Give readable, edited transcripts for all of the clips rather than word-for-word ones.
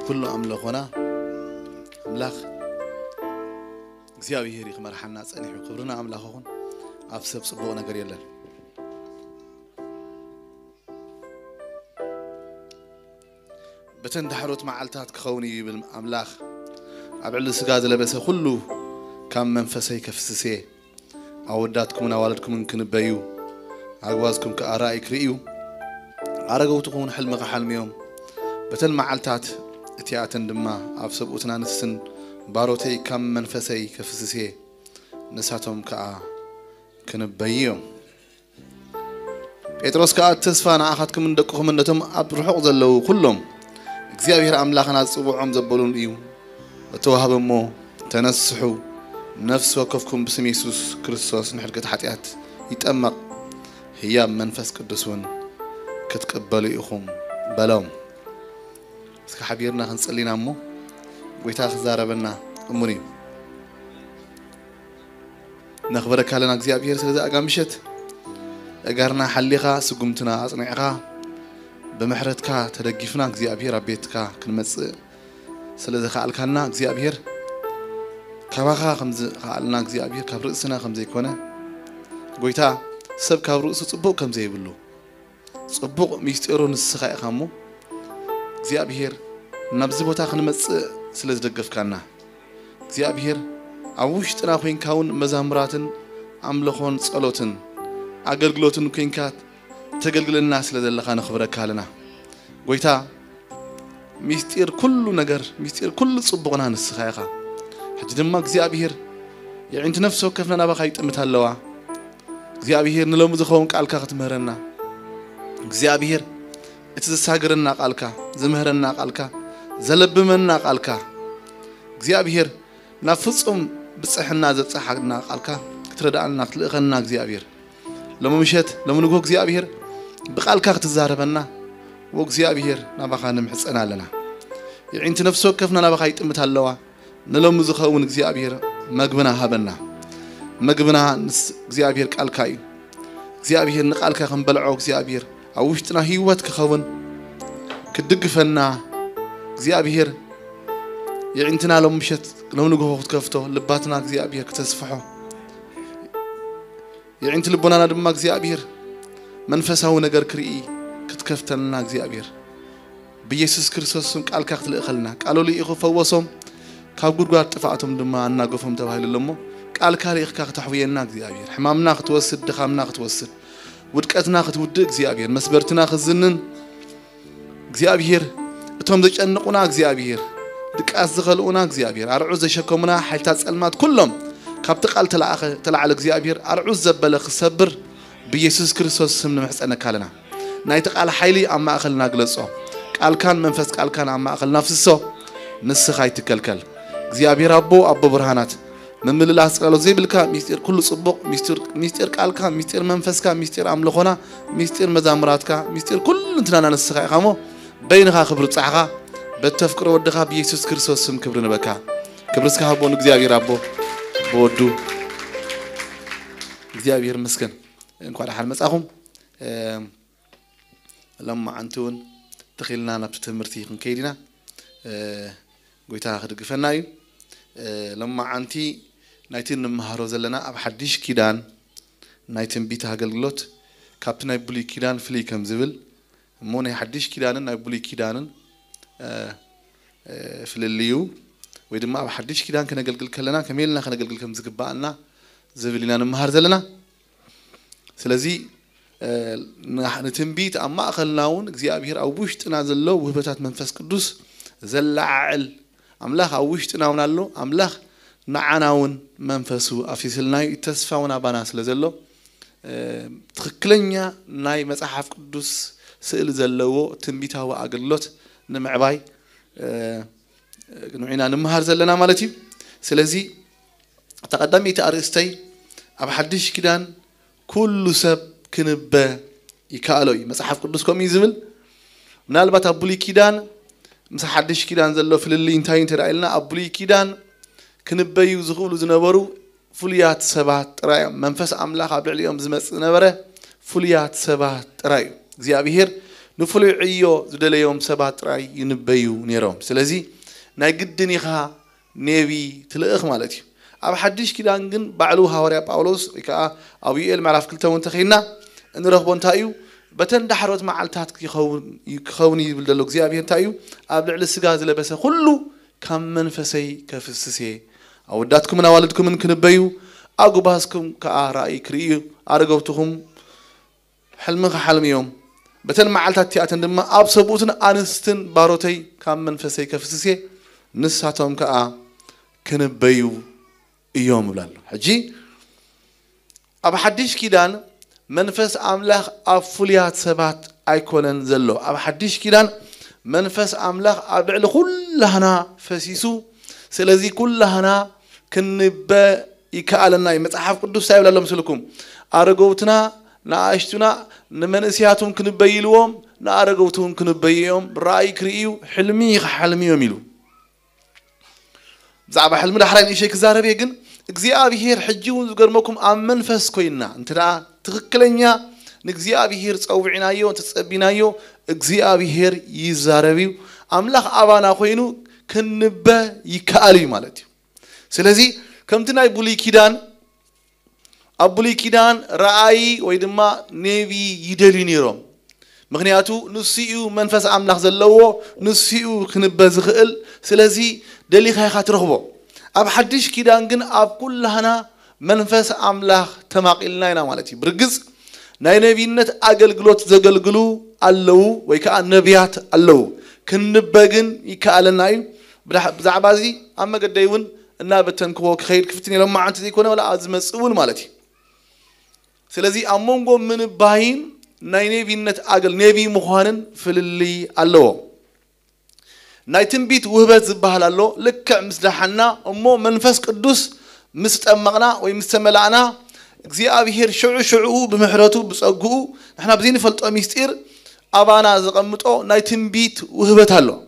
كل أملاخنا أملاخ زياوي هيري خمر حناس أني خبرنا أملاخون أفسب صبونا قريلا بتن دحروت معلتات كخوني بالأملاخ أبعل سجاد لبسه كله كم منفسي كفسسي أوداتكم ووالدكم إنكن بيو عجوازكم كأرائي كريو أرجو تكون حلم حلميهم بتن معلتات اتياتن دما أفسب وتنانسن باروتي كم منفسي كفسسي نساتهم كنبيهم بيتروس كأتسفانا أخذكم من دقهم إنتم أبرحوا ذلوا كلهم እግዚአብሔር አምላኽና ጽቡዖም ዘበሉን እዩ እተዋሃበ እሞ ተነስሑ ነፍስ ወከፍኩም በስም ኢየሱስ ክርስቶስ ንሕድገት ኃጢአት ይጠመቕ ህያብ መንፈስ ቅዱስን ክትቀበሉ ኢኹም በሎም እስከ ሓቢርና ክንጸሊና እሞ ጎይታ ክዛረበና እሙን እዩ ነኽበረካ ለና እግዚአብሔር ስለዚ ኣጋምሸት እጋርና ሓሊኻ ስጉምትና ኣጽኒዕኻ بمحرتك تدقفنا እግዚአብሔር አቤትካ ክንመጽእ ስለዚ ኻልካና እግዚአብሔር ካባኻ ከምዚ ኻልና እግዚአብሔር ካብ ርእስና ከምዚ ይኮነ ጎይታ ሰብ ካብ ርእሱ ጽቡቕ ከምዚ ይብሉ ጽቡቕ ሚስጢሩ ንስኻ ኢኻሞ እግዚአብሔር ናብዚ ቦታ ክንመጽእ ስለዚ ደገፍካና እግዚአብሔር ኣብ ውሽጥና ኮይንካውን መዛምራትን ኣምልኾን ጸሎትን ኣገልግሎትን ኮይንካ تقلقلنا سلا دلخا نخبرك لنا قويتا ميستير كل نجر ميستير كل صبغنا نسخايخا حتى دمك እግዚአብሔር يعني انت نفسه كفنا نبغى يتمتهلوا እግዚአብሔር نلوم زخون قالك تمهرنا እግዚአብሔር اتزساغرنا قالك زمهرنا قالك زلبمنا قالك እግዚአብሔር نفصم بصحنا زصحنا قالك تردعنا تلخنا እግዚአብሔር لما مشيت لما نقول እግዚአብሔር بقالك تزاربنا وእግዚአብሔር نبغى نمحصنا لنا يعني انت نفسه كفنا نبغى يتمتهلوا نلوم زخون እግዚአብሔር مغبنا هبنا مغبنا እግዚአብሔር قالك እዩ እግዚአብሔር نقالك كنبلعو እግዚአብሔር او وشتنا هيوت كخون كدغفنا እግዚአብሔር يعني انتنا لو مشيت لو نقول كفتو لباتنا እግዚአብሔር كتسفحو يعني انت لبنانا دم እግዚአብሔር منفسه ነገር ክርኢ ክትከፍተልና እግዚአብሔር በኢየሱስ ክርስቶስም ቃልካ ክትልእኸልና ቃሉ ለኢኹ ፈወሶም ካብ ጉድጓድ ጥፋአቶም ድማ አናገፎም ተባሂለሎሞ ቃልካ ለኢኽካ ክትሕውየና እግዚአብሔር ሕማምና ክትወስድ ድኻምና ክትወስድ ውድቀትና ክትውድእ እግዚአብሔር መስበርትና ክዝንን እግዚአብሔር እቶም ዘጨንቁና እግዚአብሔር ድቃስ ዝኸልኡና እግዚአብሔር አርዑ ዘሸከሙና ሓይታት ጸልማት ኩሎም ካብቲ ቃል ተላዓለ እግዚአብሔር አርዑዝ ዘበለ ክሰብር በኢየሱስ ክርስቶስ ስም ንምሕፀነካ ለና ናይቲ ቃል ሓይሊ ኣብ ማእኸልና ግለጾ ቃልካን መንፈስ ቃልካን ኣብ ማእኸልና ፍስሶ ንስኻ ይትከልከል እግዚአብሔር ኣቦ ብርሃናት መምልላስ ጸሎት ዘይብልካ ሚስጢር ኩሉ ጽቡቕ ሚስጢር ቃልካ ሚስጢር መንፈስካ ሚስጢር ኣምልኾና ሚስጢር መዛምራትካ ሚስጢር ኩሉ እንትናና ንስኻ ኢኻሞ በይንኻ ክብሪ ጻዕኻ በተፍቅሮ ወድኻ በኢየሱስ ክርስቶስ ስም ክብሪ ንበካ ክብርስካ ሃቦን እግዚአብሔር ኣቦ بودو እግዚአብሔር مسكن እንኳን حال መጻኹም لما አንቱን تخيلنا نبت ትምህርቲ ክንከይድና ጎይታ ክድግፈና እዩ لما አንቲ ናይትን ንመሃሮ ዘለና ኣብ ሓድሽ ኪዳን ናይትን ቢት አገልግሎት ካብቲ ናይ ብሉይ ኪዳን ፍልይ ከም ዝብል እሞ ናይ ሓድሽ ኪዳንን ናይ ብሉይ ኪዳንን ፍልልዩ ويدما أب حدش كده كنقلقل كلنا كميلنا كنقلقل كم زقبالنا زبلنا نمهر زلنا سلزي نتنبيت أما أخلناون እግዚአብሔር أو بوش تنازلوا وهبتات منفس قدوس زلعل أملاخ أو بوش تناونالو أملاخ نعناون منفسو أفيسلنا يتسفاونا بناس لزلوا تخكلنيا ناي مصحف قدوس سئل زلوا تنبيت هو أقلوت نمعباي نوعنا نمهر زلنا مالتي سلزي تقدمي تأرستي أب حدش كدان كل سب كنبه يكالوي مسحف قدسكم يزبل نالبات أبولي كدان مسح حدش كدان زلوا في اللي انتهين ترعيلنا أبولي كدان كنبه يزغولو زنبرو فليات سبات رأي منفس أملاخ أبلع اليوم زمس نبره فليات سبات رأي እግዚአብሔር نفلو عيو زدل يوم سبات راي ينبيو نيرهم سلازي نايقدني خا نبي تلقخ مالتي أب حدش كده عنجن بعلوها وريا باولوس إكا أبيئل معرف كل تون تخينا إن رغبون تايو بتن دحروت مع التات يخوني بالدلوك زي أبيهن تايو أبلع السجاز لبس كله كم منفسي كفسسي أو داتكم من والدكم من كنبيو أجو باسكم كأرائي كريو أرجوتهم حلم يوم بتن مع التات تياتن دم أبصبوتن أنستن باروتي كم منفسي كفسسي نساتهم كنبيو يوم بلال حجي أب حدش كيدان منفس أملاخ أفوليات سبات أيكونن زلو أب حدش كيدان منفس أملاخ أبعل كلهنا فسيسو سلازي كلهنا كنبا يكالنا يمتحف قدوس سايب لهم سلكم أرجوتنا نعيشتنا نمنسياتهم كنبيلوهم نأرجوتهم كنبيهم رأي كريو حلمي يميلو زعب حلم الحرين إيش كزارب يجن እግዚአብሔር ሕጂውን ዝገርመኩም ኣብ መንፈስ ኮይና እንተዳ ትክክለኛ ንእግዚአብሔር ጸውዒናዮ ተጸቢናዮ እግዚአብሔር ይዛረቢው አምላኽ አባና ኮይኑ ክንበ ይካአል ማለት እዩ ስለዚህ ከምቲ ናይ ብሉይ ኪዳን ራእይ ወይ ድማ ነቢ ይደሊ ነይሮም ምክንያቱ ንስኡ መንፈስ አምላኽ ዘለዎ ንስኡ ክንበ ዝኽእል ስለዚህ ደሊኻ ኢኻ ትረኽቦ أب حدش كده عن أب كلهنا منفس أملاخ تماقلنا هنا مالتي برجز ناي نبينت أجل جلوت زجل جلو اللو ويكأن نبيات اللو كن بجن يكألنا بزعبازي أما قد يون النابتن كوك خير كفتني لما عن تذيكونه ولا أزم مسؤول مالتي سلزي أمونغو من باين ناي نبينت أجل نبي مخانن في اللي اللو نايتن بيت وهبت زبها الله لك مسلحنا أمو منفس قدوس مستأمغنا ويمستملعنا እግዚአብሔር شعو بمحرته بصقو نحنا بزين فلط ميستير أبانا زقمطو نايتن بيت وهبت الله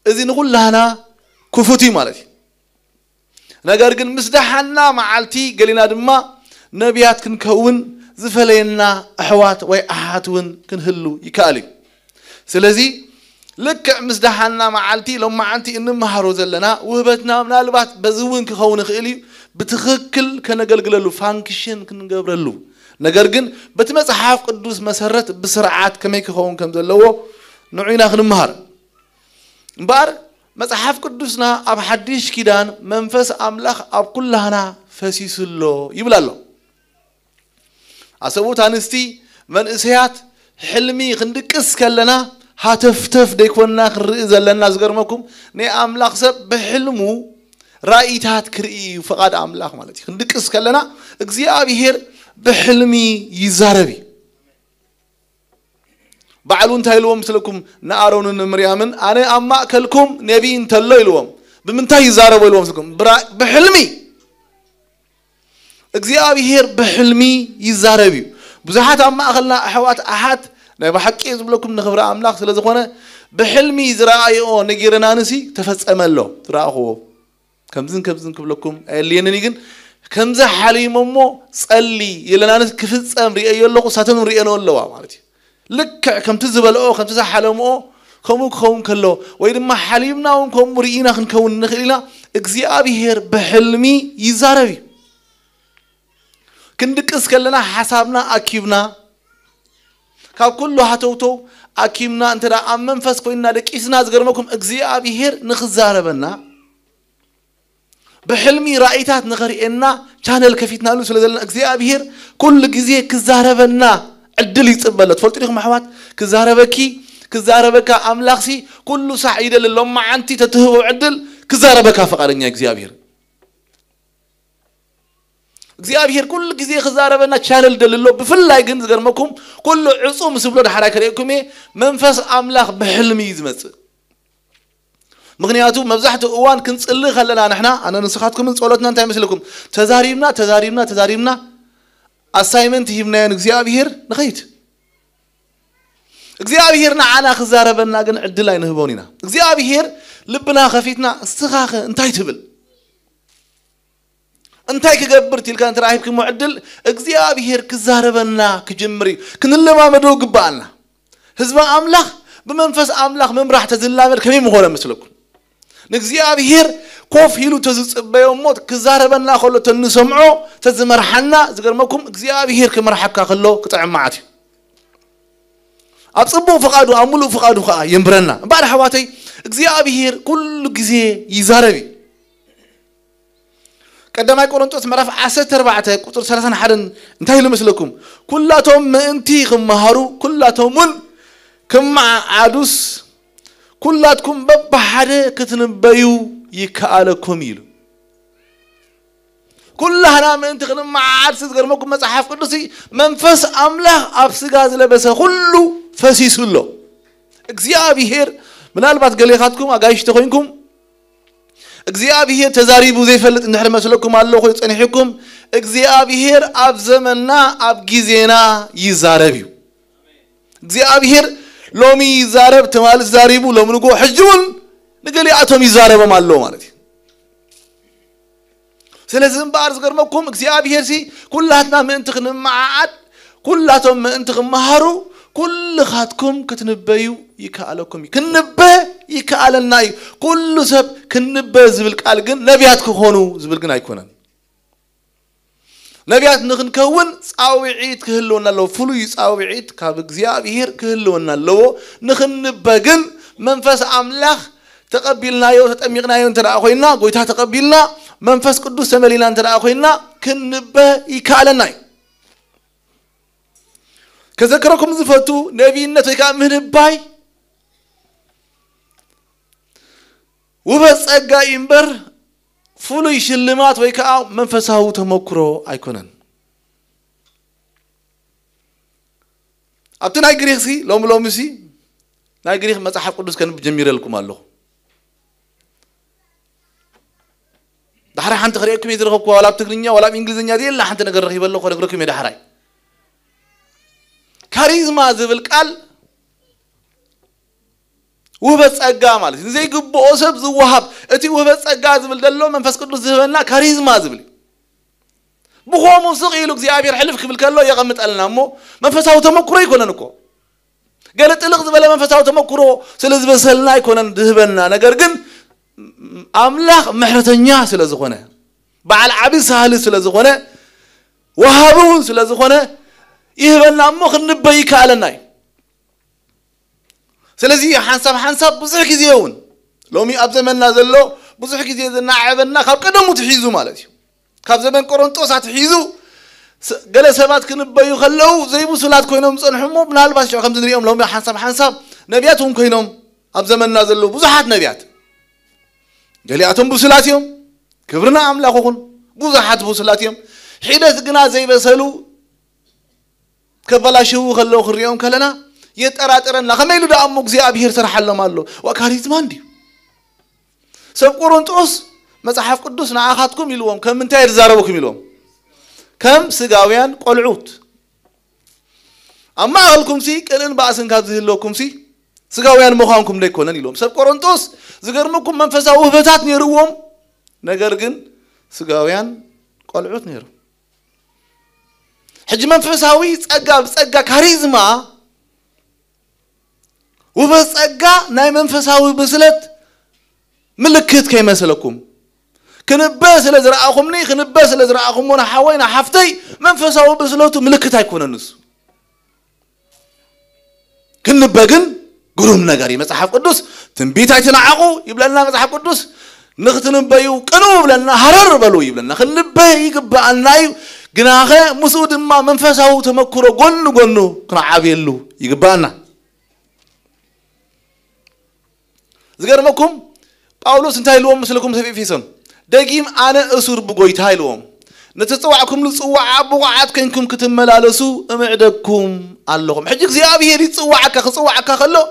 إذا نقول لهنا كفوتي مالتي ነገር ግን مسدحنا معالتي قالنا دما نبيات كنكون زفلينا أحوات وي أحاتون كنهلو يكالي سلازي لك مسدحنا معالتي لما عنتي إن مهرو زلنا وهبتنا من البات بزون كخون خيلي بتخكل كنقلقللو فانكشن كنقبرلو نجرجن بتمسحاف قدوس مسرت بسرعات كميك خون كم زلوا نوعينا خن مهر بار مسحاف قدوسنا أب حديش كيدان منفس أملاخ أب كلهنا فسيسلو يبلالو أسوت هنستي من إسيات حلمي خندك إسكالنا هاتفتف ديكونا خرئز لنا زغرمكم ني أملاخ سب بحلمو رأيتات كرئي فقاد أملاخ مالتي خندك إسكالنا እግዚአብሔር بحلمي يزاربي بعلون تايلوم سلكم نارون مريامن أنا أما أكلكم نبيين تلو يلوم بمنتهي يزاربوا يلوم سلكم بحلمي እግዚአብሔር بحلمي يزاربي بزحات أما أخلنا أحوات أحد نبى حكي زبلكم نخبر أملاك سلزخونة بحلمي زراعيو نجيرنا نسي تفسأم الله تراهو كمزن كبلكم اللي نيجن كمزة حليم مو صلي يلنا نس كفسأم رئي الله وساتن رئينا الله مالتي لك كم تزبل كم تزحلم خم كله وإذا ما حليمنا ونكم رئينا خنكون نخلينا እግዚአብሔር بحلمي يزاربي كندك اسكلنا حسابنا أكيبنا كاب كله هاتوتو أكيمنا أنت را أمن فس كوينا دك إسناز غرمكم እግዚአብሔር نخزاربنا بحلمي رأيتات نغرينا channel كفيتنا له سلازلنا እግዚአብሔር كل جزء كزاربنا عدل يتقبل تفلتريكم محوات كزاربك أملاخسي كل سعيد للما أنت تتهو عدل كزاربك فقرني እግዚአብሔር እግዚአብሔር كل ጊዜ خزاربنا channel دللو بفلاي ግን ዝገርመኩም كل عصوم سبلو دحراك ريكم منفس أملاخ بحلمي يزمص مغنياتو مبزحت اوان كنصلي خلنا نحنا انا نسخاتكم من صلوتنا انت يمسلكم تزاريبنا assignment هيبنا እግዚአብሔር نخيت እግዚአብሔርና انا خزاربنا ግን ዕድል አይንህቦኒና እግዚአብሔር ልብና خفيتنا استخاخ እንታይ ትብል انتي كجبرت يلك انت رايح كمعدل እግዚአብሔር كزاربنا كجمري كنلمامدو قبالنا حزب أملاخ بمنفس أملاخ ممرح تزلامر كمين مغولا مثلكم نكزيابير كوف هيلو تزص بيوموت كزاربنا خلو تنسمعو تزمرحنا زغرمكم كزيابير كمرحكا خلو قطعم معتي أتصبوا فقادو أمولو فقادو خا يمبرنا بعد حواتي كزيابير كل جزي يزاربي قدما كورنثوس مرف 14 قطر 30 حدن انتهي لمثلكم كلاتهم انتي خمهارو كلاتهم كما عادوس كلاتكم ببحده كتنبيو يكالكم يلو كلنا من انت خدم عاد سغرمكم مصحف قدسي منفس املاح ابسغاز لبس كله فسيسلو እግዚአብሔር ምናልባት ገሌኻትኩም አጋይሽ ተኮንኩም እግዚአብሔር ተዛሪቡ ዘይፈልጥ እንድሕር መስለኩም አለው ሆይ ጸኒሕኩም እግዚአብሔር አብ ዘመንና አብ ጊዜና ይዛረብዩ እግዚአብሔር ሎሚ ይዛረብ ተማል ዛሪቡ ለምንጎ ሕጅውን ንገሊአቶም ይዛረበም አለው ማለት ስለዚህ ባርዝ ገርመኩም እግዚአብሔር ሲ ኩላትና ምንት ክንማዓድ ኩላቶም ምንት ክማሃሩ كل خاتكم كتنبيو يكالكم كنبه يكالنا كل سب كنبه زبل قال جن نبيات كهونو زبل جن أيكونن نبيات نخنكون صاوعيت كهلونا لو فلو يصاوعيت كابغزيا بير كهلونا لو نخنبه جن منفس أملاخ تقبلنا يو تتأميقنا يو ترى أخوينا قويتها تقبلنا منفس قدوس سملينا ترى أخوينا كنبه يكالنا كذكركم زفتو نبينا تكامل باي وبس أجا إمبر فلو يشلمات ويكاو منفسه تمكرو أيكونن أبتنا يجريسي لوم مسي نايجريخ مصحف قدس كان بجمير لكم الله دحر حنت خريكم يدرخوا ولا بتقرينيا ولا بإنجليزية دي لا حنت نقرأ يبلغ خريكم يدحراي كاريزما زبل قال وبس أجا مالك زي جب أوسب زوهاب أتي وبس أجا زبل دلو منفس قدس زبلنا كاريزما زبل بخوا موسيقى يلوك زي أبير حلف قبل كله يغمت ألنامو منفسه تمكرو يكون نكو قالت لغز بلا منفسه تمكرو سلز بسلنا يكون ذهبنا نجرجن أملاخ محرتنيا سلزخونه بعد عبي سهل سلزخونه وهابون سلزخونه يهبنا مخ نبيك على الناي سلزي حنسب بزح زيون لو مي أب زمن نازلو بزح زي ذنا عبنا خاب قدموا تحيزوا مالتي خاب زمن كورنثوس تحيزوا قال سبات كنبيو خلو زي بوسلات كوينهم صنحمو بنال باش خمس دريهم لو مي حنسب نبياتهم كوينهم أب زمن نازلو بزحات نبيات قالياتهم بوسلاتهم كبرنا أملاكهم بزحات بوسلاتهم حيدث قنا زي بسلو كبلا شو خلوا خريهم كلنا يتأراترن لا خميلو دا أمك زي أبيهر سرح الله مالو وكاريزمان دي سب قرنطوس مصحف قدوس نعاخاتكم يلوم كم من تاير زاربوكم يلوم كم سقاويان قلعوت أما أهلكم سي كلن بأسن كابزه لكم سي سقاويان مخانكم ليكونن يلوم سب قرنطوس زقرمكم منفسا وهبتات نيروهم نقرقن سقاويان قلعوت نيرو حج منفساوي صقا كاريزما وبس صقا ناي منفساوي بسلت ملكت كيمسلكم كنباس لزرعكمني كنباس لزرعكم وانا حوينا حفتي منفساوي بسلوتو ملكت هيكوننس كنبغن غروم نغاري مصحف قدوس تنبيت ايتنعقو يبلنا مصحف قدوس نختنبيو قنو بلنا حرر بلو يبلنا كنبي يغبالناي جناخه مسعود ما منفسه تمكرو غنو كنا عابيلو يغبانا زغرمكم باولوس انتي لوم مسلكم سفي فيسن دقيم انا اسور بغويت هايلوم نتصوعكم لصوع ابوعات كنكم كتملالسو امعدكم اللهم حج እግዚአብሔር ይጽዋعك خصوعك خلو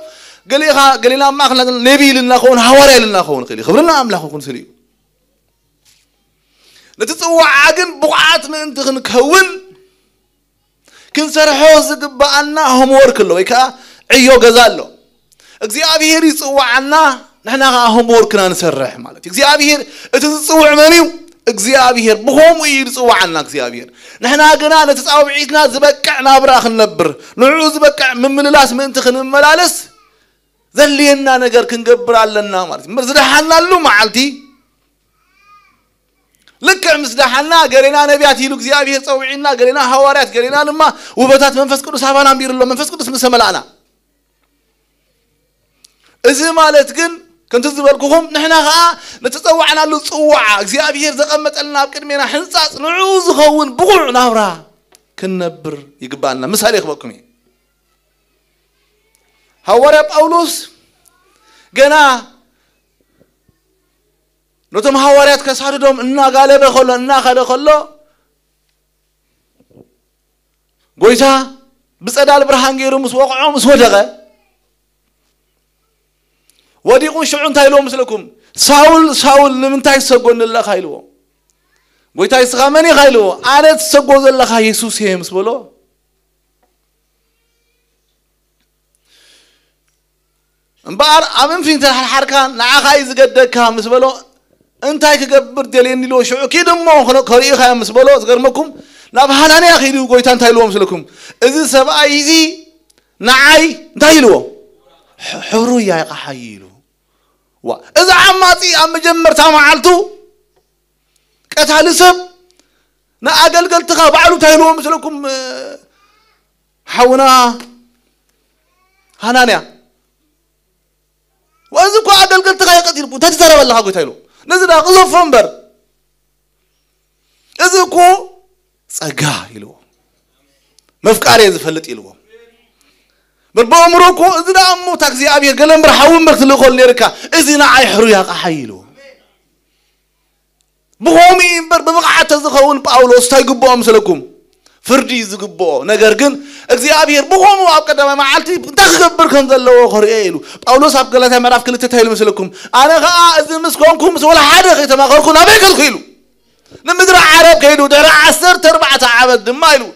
قلينا ما خلنا نبي لنا خون حواري لنا خون خلي خبرنا املاكم سري نتصوع عجن بقعات من أنت خنكون كنسرحوز قبعنا هم وركلو ويكا عيو جزالو እግዚአብሔር يتصوع عنا نحنا هم وركنا نسرح مالتي እግዚአብሔር تتصوع منيو እግዚአብሔር بهم يصوعنا እግዚአብሔር نحنا غنا نتصاوعيتنا زبقعنا براخ نبر نعو زبقع ممللاس من انت خنملالس زلينا ነገር ክንገብራለና ማለት ምዝዳሐናሉ ማዓልቲ ልክ ምዝዳሐና ገሬና ነቢያት ይሉ እግዚአብሔር ጸውዒና ገሬና ሐዋርያት ገሬና ለማ ውበታት መንፈስ ቅዱስ አባናም ቢርሎ መንፈስ ቅዱስ መሰመላና እዚ ማለት ግን كنت زبالكم نحنا نتصوعنا له تصوع እግዚአብሔር ዘቀመጠልና በቅድሜና ሕንጻጽ ንዑዝ ኸውን ብቁዕ ናብራ ክንነብር ይግባና ምሳሌ ይخبكم ሐዋርያ ጳውሎስ ገና ነቶም ሐዋርያት ከሳድዶም እና ጋለበ ኸሎ እና ኸደ ኸሎ ጎይታ ብጸዳል ብርሃን ገይሩ ምስ ወቅዖ ምስ ወደቀ وديقون شعون تايلو مثلكم ساول لمنتاي سغون الله خايلو ويتاي سغامني خايلو انا تسغوز الله يسوع يمس بلو امبار امن فين الحركه نعاخاي زغدكا مسبلو انتاي كغبر دلين لو شعو كي دمو كوري خا مسبلو زغرمكم نابهاناني اخيدو غويتان تايلو مثلكم اذا سبعي زي نعاي تايلو حرو يا قحيلو إذا عماتي أم جمرتها معلتو قتال سب نا أقل تخا بعلو تايلو مثلكم حونا هنانيا وإذا كو أقل تخا يقتل تتترى والله هاكو تايلو نزل أغلف فنبر إذا كو صقا يلو مفكاري يزفلت يلو بالبامروكو إذا أمو تاكسي أبي قلم برحاول مرتلقول نيركا إذا عيحرو يا قحيلو بهومي ببقعة تزخون باولوس تايقبو أمسلكم فردي زقبو نقرقن إذا أبي بهومو أبقى ما معلتي تخبر كن ذلو خريلو باولوس أبقى لها مراف كل تتهيلو مسلكم أنا إذا مسكونكم ولا حدا خيتا ما غركم أبيك الخيلو نمدرع عرب كيلو درع 14 عبد مايلو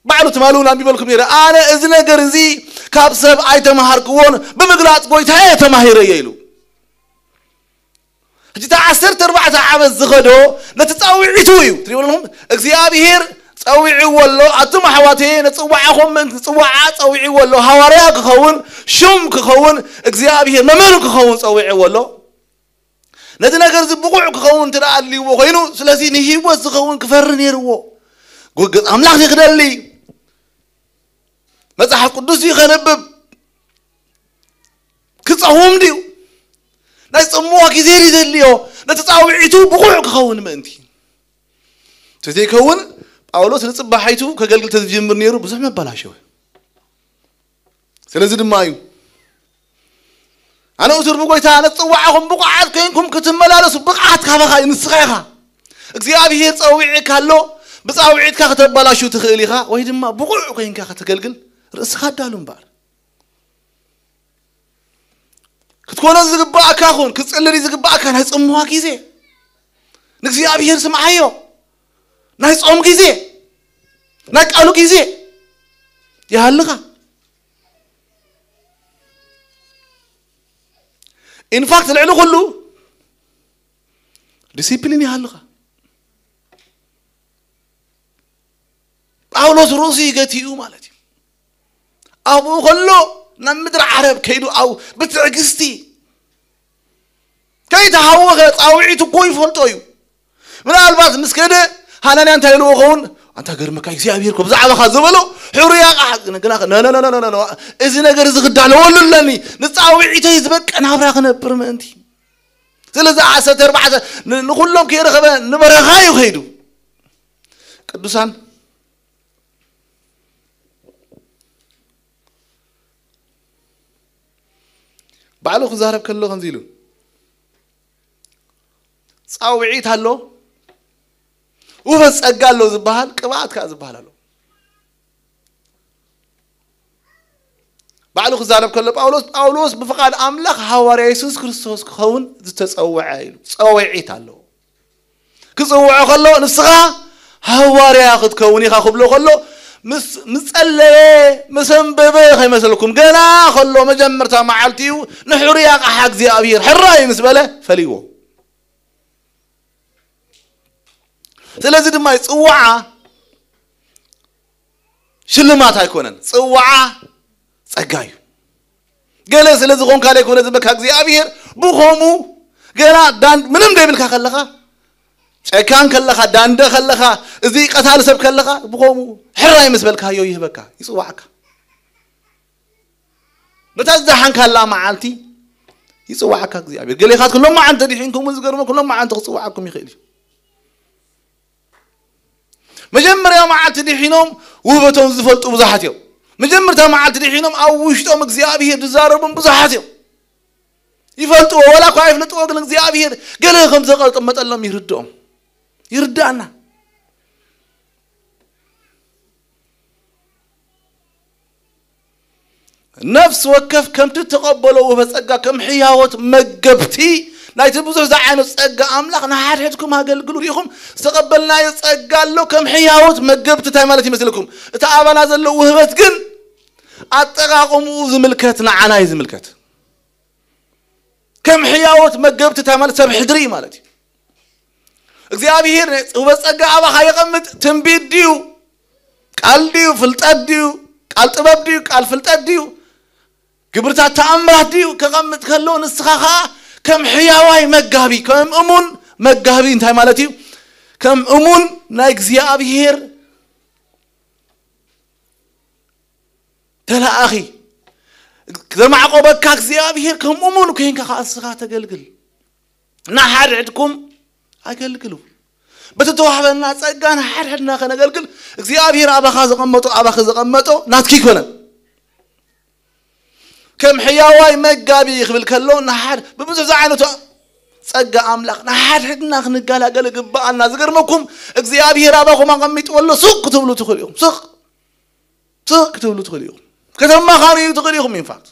بعلو تمالون عم بيقولكم يرى أنا إذن جرزي كابسب أيتم هاركون بمقلاط بويت هاي تماهير يلو جيت 14 عام الزغدو نتتصوعيتويو تريون لهم እግዚአብሔር ጸውዒ ወሎ አቱም حواتين تصوعهم من تصوع ጸውዒ ወሎ ሐዋርያ ከኸውን ሹም ከኸውን እግዚአብሔር መመሩ ከኸውን ጸውዒ ወሎ ነቲ ነገር ዝብቁዕ ከኸውን ትራአልይዎ ኮይኑ ስለዚ ንህይወት ዝኸውን ክፈር ነይርዎ ጎገ አምላክ ይክደሊ مصحف قدسي خنبب كصوم ديو ناس صموها كثير يدليو نتصاوعيتو بقوع كخون منتي تزي كون باولوس نصبحيتو كغلغل تجمر نيرو بزح مبلاشو سلازي دمايو انا اسر بقويتا نصوعهم بقعات كينكم كتملالسوا بقعات كبخا نسخيخا እግዚአብሔር ጸውዒ ካሎ بصاوعيتك كتبلاشو تخيليخا ወይ ድማ بقوع كينكا كتغلغل رأس خدالون بار كتكون زغبا كاخون كتصلري زغبا كان هيصموا كيزه نغزي ابير سمعايو ناي صوم كيزه ناي قالو كيزه يالخا ان فاكت العلو كله ديسيبلين يالخا باولوس روسي غتيو مالتي أبو خلو نمدر عرب كيدو أو بتعجستي كي تهوغ أوعيتو كوي فلتويو من الباس مسكده هاناني أنت يلوغون أنت غير مكاي زيابيركو بزعبا خازبلو حريا لا لا لا لا لا لا إذا نقر زغدان وللني نصاوعيتو يزبك أنا براخ نبر ما أنتي سلازا 14 نقولهم كي رخبه نبرخايو خيدو قدوسان بعلو خزارب كله خنزيلو صاوعيت هالو وبس أقالو زبال قبعت كأزبالو بعلو خزارب كله باولوس بفقاد أملاك حواري يسوس كريستوس خون تتصوعيلو صاوعيت هالو كصوع خلو نسخة حواري أخذ كوني خابلو خلو مسألة مسنببة خي مسألكم جنا خلوا مجمرتها معلتيو نحوري حق زي أبير حراي مسبلة فليو ስለዚህ ድማ ጽዋዓ ሽልማት አይኮነን ጽዋዓ ጸጋዩ ገለ ስለዚህ ሆን ካለ ኮነ ዝበካ እግዚአብሔር ብኾሙ ገና ዳንድ ምንም ደይብልካ ከለኻ ጨካን ከለኻ ዳንደ ከለኻ እዚ ቀታል ሰብ ከለኻ ብኾሙ ሕራይ መስበልካ ዮ ይህበካ ይጽዋዓካ በታዛሓን ካላ ማዓልቲ ይጽዋዓካ እግዚአብሔር ገሌኻት ኩሎም ማዓንተ ዲሒንኩም ዝገርሞ ኩሎም ማዓንተ ክጽዋዓኩም ይኽእል መጀመሪያ ማዓልቲ ዲሒኖም ውህበቶም ዝፈልጡ ብዙሓት እዮም መጀመርታ ማዓልቲ ዲሒኖም ኣብ ውሽጦም እግዚአብሔር ዝዛረቡም ብዙሓት እዮም ይፈልጡ ወላ እኳ ይፍለጡ ግን እግዚአብሔር ገለ ከም ዘቐመጠሎም ይርድኦም ይርዳና ነፍስ ወከፍ ከምቲ ተቀበለው በጸጋ ከም ሕያወት መገብቲ ናይቲ ብዙሕ ዝዓይነት ጸጋ ኣምላኽ ንሓድሕድኩም ኣገልግሉ ሪኢኹም ዝተቀበልና የጸጋ ኣሎ ከም ሕያወት መገብቲ ታይ ማለት ይመስልኩም እቲ ኣባና ዘሎ ውህበት ግን ኣጠቃቅሙ ዝምልከት ንዓና ይዝምልከት ከም ሕያወት መገብቲ ታይ ማለት ሰብ ሕድሪ ማለት እግዚአብሔር ወበጸጋ ኣባኻ ይቀምጥ ትንቢት ዲዩ ቃል ዲዩ ፍልጠት ዲዩ ቃል ጥበብ ዲዩ ቃል ፍልጠት ዲዩ ግብርታት ተአምራት ዲዩ ከቀምጥ ከሎ ንስኻኻ ከም ሕያዋይ መጋቢ ከም እሙን መጋቢ እንታይ ማለት እዩ ከም እሙን ናይ እግዚአብሔር ተላአኺ ዘማዕቆበካ እግዚአብሔር ከም እሙን ኮይንካ እስኻ ተገልግል ንሓድሕድኩም አገልግሉ በተተዋህበና ጸጋና ሓድሕድና ከነገልግል እግዚአብሔር ኣባኻ ዘቀመጦ ናትኪ ይኮነ كم حياواي مجابي يخبل كلون نحد ببزح زعينته ጸጋ አምላክ ናሐድና ክንጋላገለ ግባአና ዝገርመኩም እግዚአብሔር አባኹም አንቀሚጥ ወለ ሱቅ ትብሉ ትخليهم ሱቅ ትብሉ ትخليهم ከተማ ኻሪዩ ትخليهم ኢንፋክት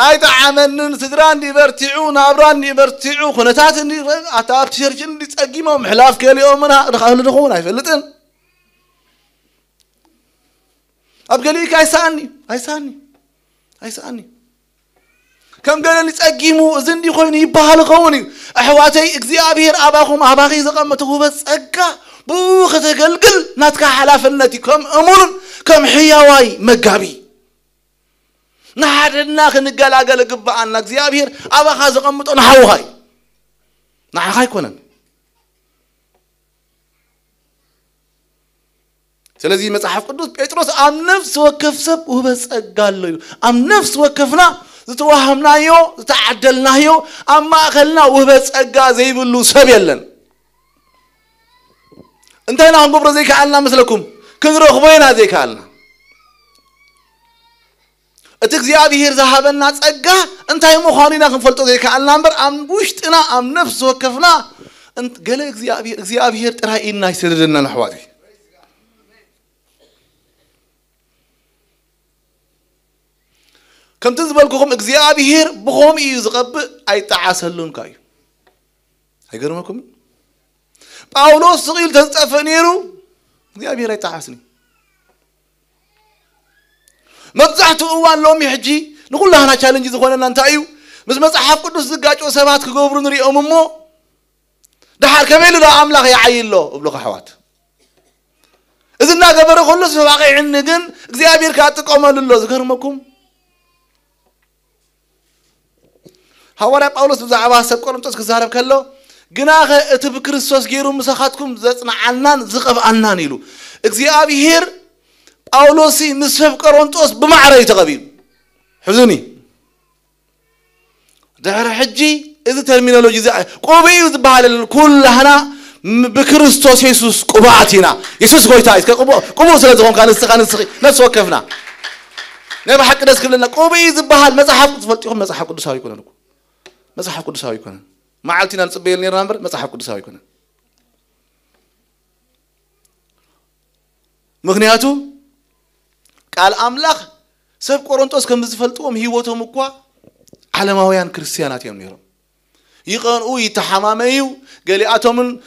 አይጣዓመንን ስድራን ዲበርቲዑ ናብራን ዲበርቲዑ ኩነታት እንዲ አታፍ ቸርችን ዲጸጊሞም ሕላፍ ከሊኦምና ድኻሉ ድኹን አይፈልጥን አብገሊካ አይሳኒ كم قال لي تأجيمو زندي خويني يبهال خوني أحواتي إخزيابير أباكم أباكي زقمته بس أجا بوخة قلقل ناتك حلاف النتي كم أمور كم حياواي مجابي نحرنا خنقال أقل قبا عنا إخزيابير أباكي زقمته نحوهاي نحوهاي كونن سلازي مسحف قدوس بيتروس أم نفس وكف سب وبس أقال له أم نفس وكفنا زتوهمنا يو زتعدلنا يو أما أخلنا وبس أجا زي بلو سبيلن انتهينا عن قبر زي كعلنا مثلكم كنرو خبينا زي كعلنا اتكزيابير ذهبنا أجا انتهي مخانينا خنفلتو زي كعلنا نمبر أم بوشتنا أم نفس وكفنا انت قال اكزيابير ترى إنا يسردنا الحوادي كم تزبلكم إخزيابير بخوم يزغب أي تعاسلون كاي هيقرمكم باولوس صغير تنتفنيرو إخزيابير أي تعاسني مزحتو أوان لوم يحجي نقول لها أنا تشالنجي زخوانا ننتايو بس مزحف قدوس زقاجو سبات كقبرو نري أممو دحار كميلو دا أملاغ يعيل له وبلغ حوات إذن ناقبرو خلص فواقع عنقن إخزيابير كاتك أمال الله زقرمكم حواري باولوس بزعبا سب قرنطس كزارب كله جناخ اتب كريستوس غيرو مسخاتكم زصنعنان زقبعنان يلو እግዚአብሔር ጳውሎስ ንሰብ ቆሮንጦስ በማዕረይ ተቀቢሉ حزني دحر حجي اذا ترمينولوجي قوبي ዝባሃል ኩላህና بكريستوس يسوس قباتنا يسوس ጎይታ እስከ قبو ስለዝኾን ካንስኻን ነፍስ ወከፍና ነብ حق ደስ ክብለና قوبي ዝባሃል መጽሐፍ ትፈልጥኩም መጽሐፍ ቅዱሳዊ ይኮነን مصحف قدساوي يكون ما عالتنا نصبيل نير نمبر مصحف قدساوي يكون مغنياتو قال أملاخ سب قرنطوس كم زفلتوهم هيوتهم اكوا علماويان كريستيانات يمنيرو يقنوا يتحماميو قالياتهم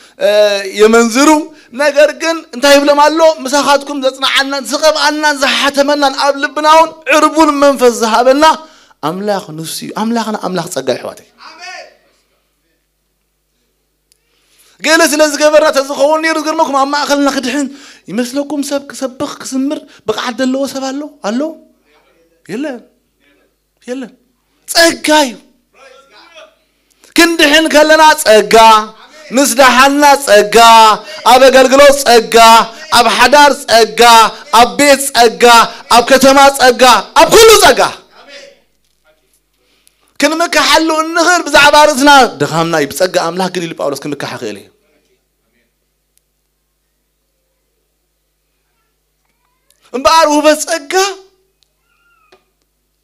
يمنزرو ነገር ግን እንታይ ብለማሎ መሳኻትኩም ዘጽናዓናን ዝቀብአናን ዝሓተመናን ኣብ ልብናውን ዕርቡን መንፈስ ዝሃበና أملاخ نفسي أملاخنا أملاخ ጸጋ ይሕዋተይ قال سلز جبرنا تزخون نير قرنكم أما أخلنا خدحين يمثلكم سبخ كسمر بقى عد الله سبالله الله يلا تأجاي كندحين كلنا تأجا نسدحنا تأجا أب قلقلوس تأجا أب حدار تأجا أب بيت تأجا أب كتمات تأجا أب كله تأجا كن مك حلو النهر بزعبارتنا دخامنا يبتأجا أملاح قليل بأولس كن مك حقيلي مبارو بتأجا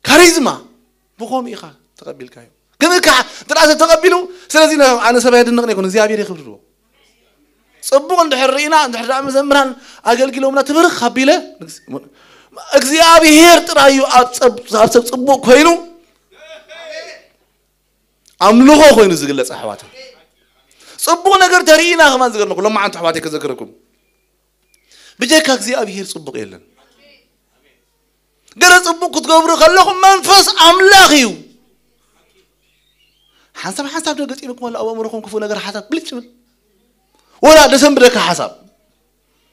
كاريزما بقوم إخا تقبل كايو كن مك دراسة تقبلوا سلازينا أنا سبعة النقل يكون زيابير يخبروا صبوا عند حرينا عند حرام زمران أقل كيلومتر تبرخ خبيلة زيابير ترايو أب صبوا كوينو أملوه خوينو زغلة صحواته صبوا نقر ترينا كمان زغرنا كلهم عن صحواتي كذكركم بجاك زيابير صبوا قيلن قرأ صبوا كتقبروا خلوهم منفس أملاخيو حسب نقص إلكم ولا أمركم كفوا نقر حسب بليش ولا دسمبرك حسب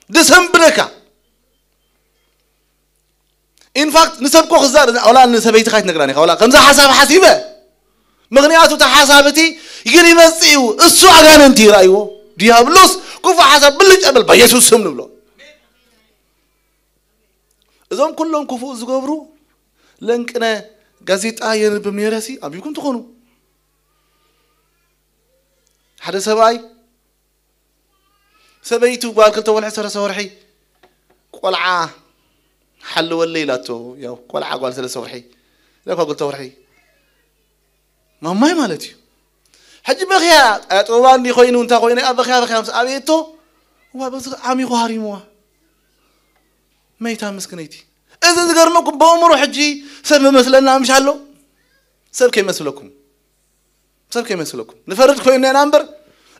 دسمبرك in fact نسبكو خزار ولا نسبيت خايت نقراني ولا خمسة حساب حسيبة مغنياتو تحسابتي يجري مسيو السوء عن انتي رايو ديابلوس كفوا حسب بلش قبل بيسوس سمن بلو إذا كلهم كفوا زقبرو لأنك أنا جازيت آير بميراسي أبيكم تخونوا حدا سبايتو بالكلتو والعسر سورحي قلعة حلوا الليلاتو يا قلعة قال سلا سورحي لا قلت ورحي ما مالتي حج بخيا أتوان دي خوين وانت خوين أبخيا بخيا أبيتو وبس عمي قهاري موا ما يتامس كنيتي إذا ذكرناكم بأمر حجي سب مثلنا مش حلو سب كي مثلكم نفرد خوين نامبر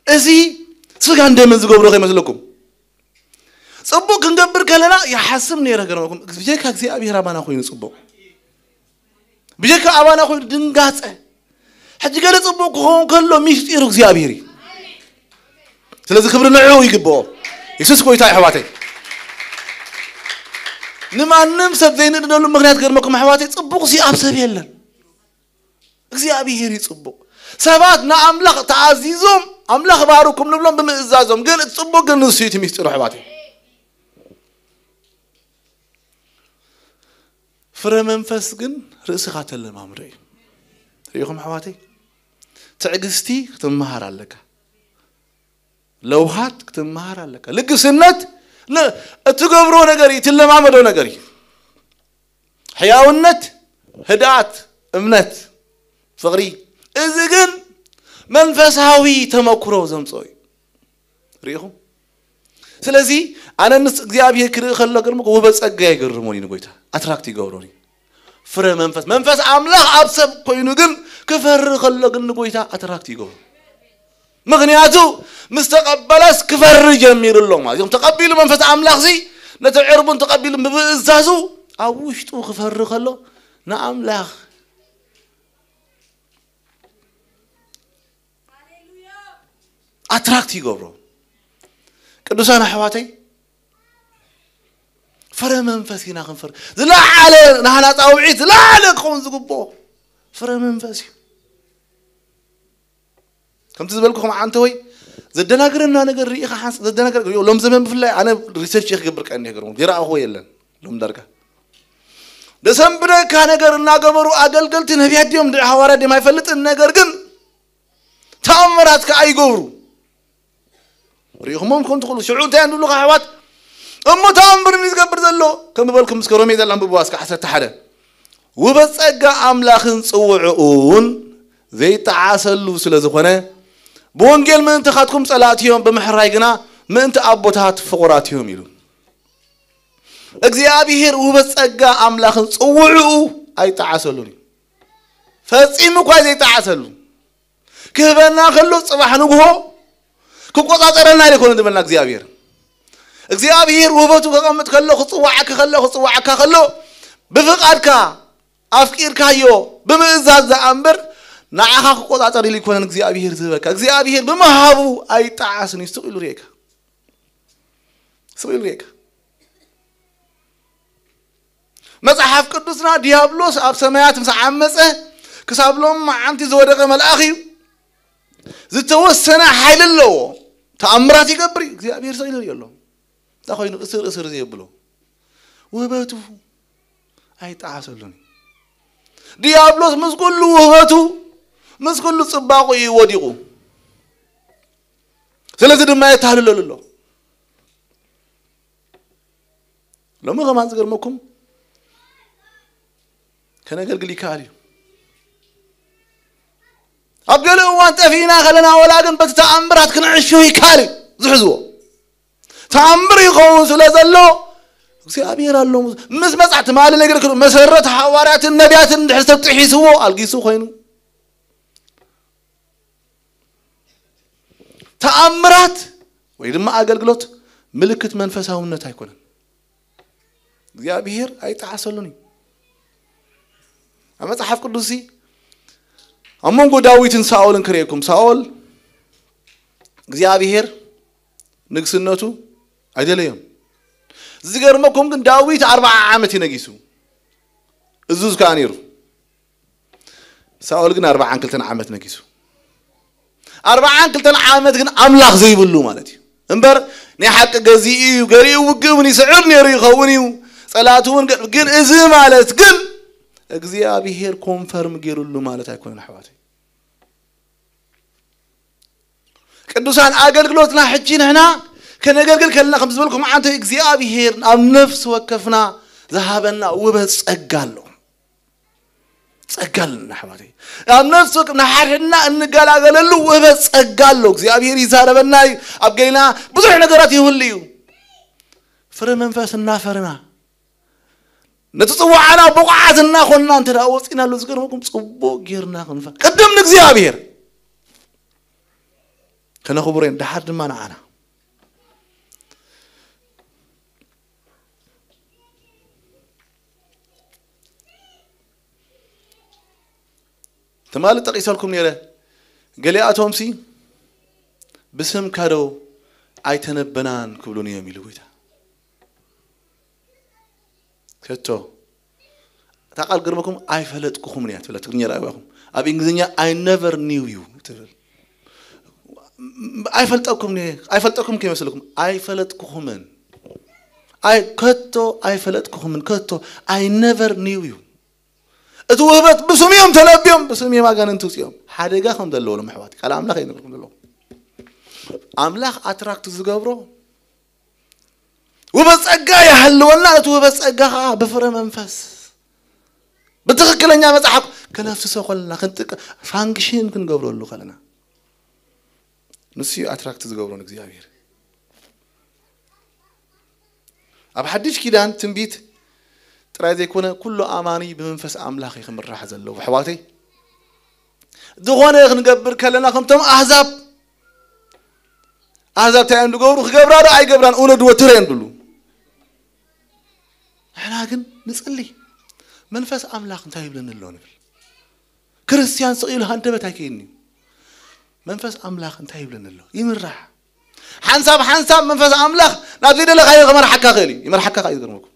إزي سجان دم زقبرو خي مثلكم صبوا كنقبر كلنا يحسبني رجعنا بيجيك هكذا أبي ربنا خوين صبوا بيجيك أبانا خوين دنقات حتى قال صبوا كون كله مش يروح زي أبيري سلذ خبرنا عيو يجيبوا يسوس كوي تاي حواتي نما نمسك زين إنه مغنيات غير مكم حواتي صبوا زي أبسط يلا زي أبيري صبوا سبات نأملق تعزيزهم أملق باروكم نبلون بمئزازهم قال صبوا قال نسيت ميستر حواتي فرمن فسقن رأس قاتل المامري ريكم حواتي تعجزتي تمهر عليك لو هات تمهر عليك لك سنت لا تقبرون نجري تلا ما عملوا نجري حياونت هدات امنت فغري إذا كن منفسهاوي تمكرو زمصوي ريكم سلازي أنا نس جابيه كره خلّا قرمك وبس أجاي قرموني نقولته أتراكتي قوروني فرا منفس عمله أبسط كوينو جن كفر خلّا قرن نقولته أتراكتي قور مغنياتو مستقبلس كفر جميل الله ما يوم تقبل منفس عمله زي نتعربون تقبل بزازو أوش تو كفر خلّا نعمله أتراكتي قورو كدوسان حواتي فرا منفسي ناخن فر لا على نحن طاوعيت لا على كون زقبو فرا منفسي كم تزبلكم عنتوي زدنا قرنا نقر ريخ حاس زدنا قر لهم زمان بفلا أنا ريسيرش يخ قبرك أني قرون جرا هو يلن لهم درجة دسمبر كان قرنا قبرو أقل قلت نبي هديهم ده حوارات دي ما يفلت النقر جن تأمرات كأي قبرو ريهم كنت تقول شعور تاني نقول حوات أما تأمر ميز قبر ذلو كم بقولكم مسكرومي ذلهم ببواس كحسة تحدى وبس أجا أملاخن صوعون ذي تعاسلوا سلازخونه بونجل من أنت خاتكم صلاتيهم بمحرايقنا من أنت أبوتات فقراتيهم يلون أجزيابيهر وبس أجا أملاخن صوعوا أي تعاسلوني فاسيمو كويس أي تعاسلوا كيفنا خلوا صباح نقوه كوكوتا ترى يكون عندنا إخزيابير وبتو كقامت خلوا خصوعك بفقارك أفكير كايو بمزاز أمبر نعاها قطع طريق يكون እግዚአብሔር ዝበካ እግዚአብሔር በመሃቡ አይጣዓስን ይስጥሉ ሪካ سوي ሪካ መጽሐፍ ቅዱስና ዲያብሎስ አብ ሰማያት መሳዓመፀ ክሳብሎም ማዓንቲ ዘወደቀ መልአኺ ዝተወሰነ ኃይል ለው ተአምራት ይገብር እግዚአብሔር ሰው ይለው ታኾይኑ እስር ዘይብሎ ወበቱ አይጣዓሰሉን ዲያብሎስ መስኩሉ ወበቱ መስኩሉ ጽባቁ ይወዲቁ ስለዚህ ድማ ይታለለሉ ለምን ከማን ዝገርመኩም ከነገልግል ይካል أبجلوا وانت فينا خلنا ولا جن بتتأمرات كنا عشوا يكالي زحزوا تأمر يقوم سلازلو እግዚአብሔር አለው መስመጻት ማለ ነገር መሰረት ሐዋርያት ነቢያት እንደሐሰብ ጥሒስዎ አልጊሱ ኮይኑ ተአምራት ወይ ድማ አገልግሎት ምልክት መንፈሳውነት አይኮንም እግዚአብሔር አይጣዓሰሉኒ መጽሐፍ ቅዱስ አሞንጎ ዳዊትን ሳኦልን ክሬኩም ሳኦል እግዚአብሔር ንግስነቱ አይደለም ዝገርመኩም ግን ዳዊት 40 ዓመት ይነግሱ እዙዝ ካኒሩ ሳኦል ግን 42 ዓመት ነግሱ 42 ዓመት ግን አምላኽ ዘይብሉ ማለት እዩ እንበር ናይ ሐቅ ገዚኡ ገሪኡ ውግብን ይስዕር ነይሩ ይኸውንዩ ጸላቱን ግን እዚ ማለት ግን እግዚአብሔር ኮንፈርም ገይሩሉ ማለት አይኮን አሕዋት ቅዱሳን አገልግሎትና ሕጂ ነህና ከነገልግል ከለና ከም ዝብልኩም አንተ እግዚአብሔር ኣብ ነፍስ ወከፍና ዘሃበና ውበት ጸጋሎ ጸጋልና አሕዋት ኣብ ነፍስ ወከፍና ሓድና እንገላገለሉ ውበት ጸጋሎ እግዚአብሔር ይዛረበና ኣብገይና ብዙሕ ነገራት ይሁልዩ ፍረ መንፈስና ፈርና ነትጽዋዓና በቋዓትና ኾንና እንተ ዳወጽናሉ ዝገርመኩም ጽቦ ጌርና ክንፈ ቀደም እግዚአብሔር ከነኽብረን ዳሓር ድማ ናዓና ተማል ጠቂሰልኩም ነረ ገሊአቶምሲ በስም ካደው አይተነበናን ክብሉን የሚሉ ወይታ ከቶ ታቃል ግርመኩም አይፈለጥኩም ነው ያትፈለጥ ትግኛ ራይዋኩም አብ እንግሊዝኛ I never knew you ትብል አይፈልጠኩም ከመስልኩም አይፈለጥኩምን አይፈለጥኩምን ከቶ I never knew you እትወበት በስሚም ተለብዮም በስሚም አጋንንቱ ጽዮም ሓደጋ ከም ደለው ለማሕዋት ቃል አምላኽ ይነግርኩም ደለው አምላኽ አትራክት ዝገብሮ ወበጸጋ ያህልወና ወበጸጋ በፍረ መንፈስ በትክክለኛ መጽሐፍ ከነፍስ ሰቆልና ክንጥቅ ፋንክሽን ክንገብረሉ ከለና ንሲ አትራክት ዝገብሮን እግዚአብሔር ኣብ ሓድሽ ኪዳን ትንቢት ጥራይ ዘይኮነ ኩሉ አማኒ በመንፈስ አምላኽ ይኽምራሕ ዘለው አሕዋተይ ዝኾነ ክንገብር ከለና ከምቶም አሕዛብ ታይም ዝገብሩ ክገብራዶ አይገብራን ኡነድ ወትረን ብሉ احنا ግን ንጽልይ መንፈስ አምላኽ እንታይ ይብለንሎ ንብል ክርስቲያን ጽኢሉ አንደበት አይከይኒ መንፈስ አምላኽ እንታይ ይብለንሎ ይምራሕ ሓንሳብ መንፈስ አምላኽ ናብ ዘይደለኻዮ ከመርሓካ ኸሊ ይመርሓካ ይገርመኩም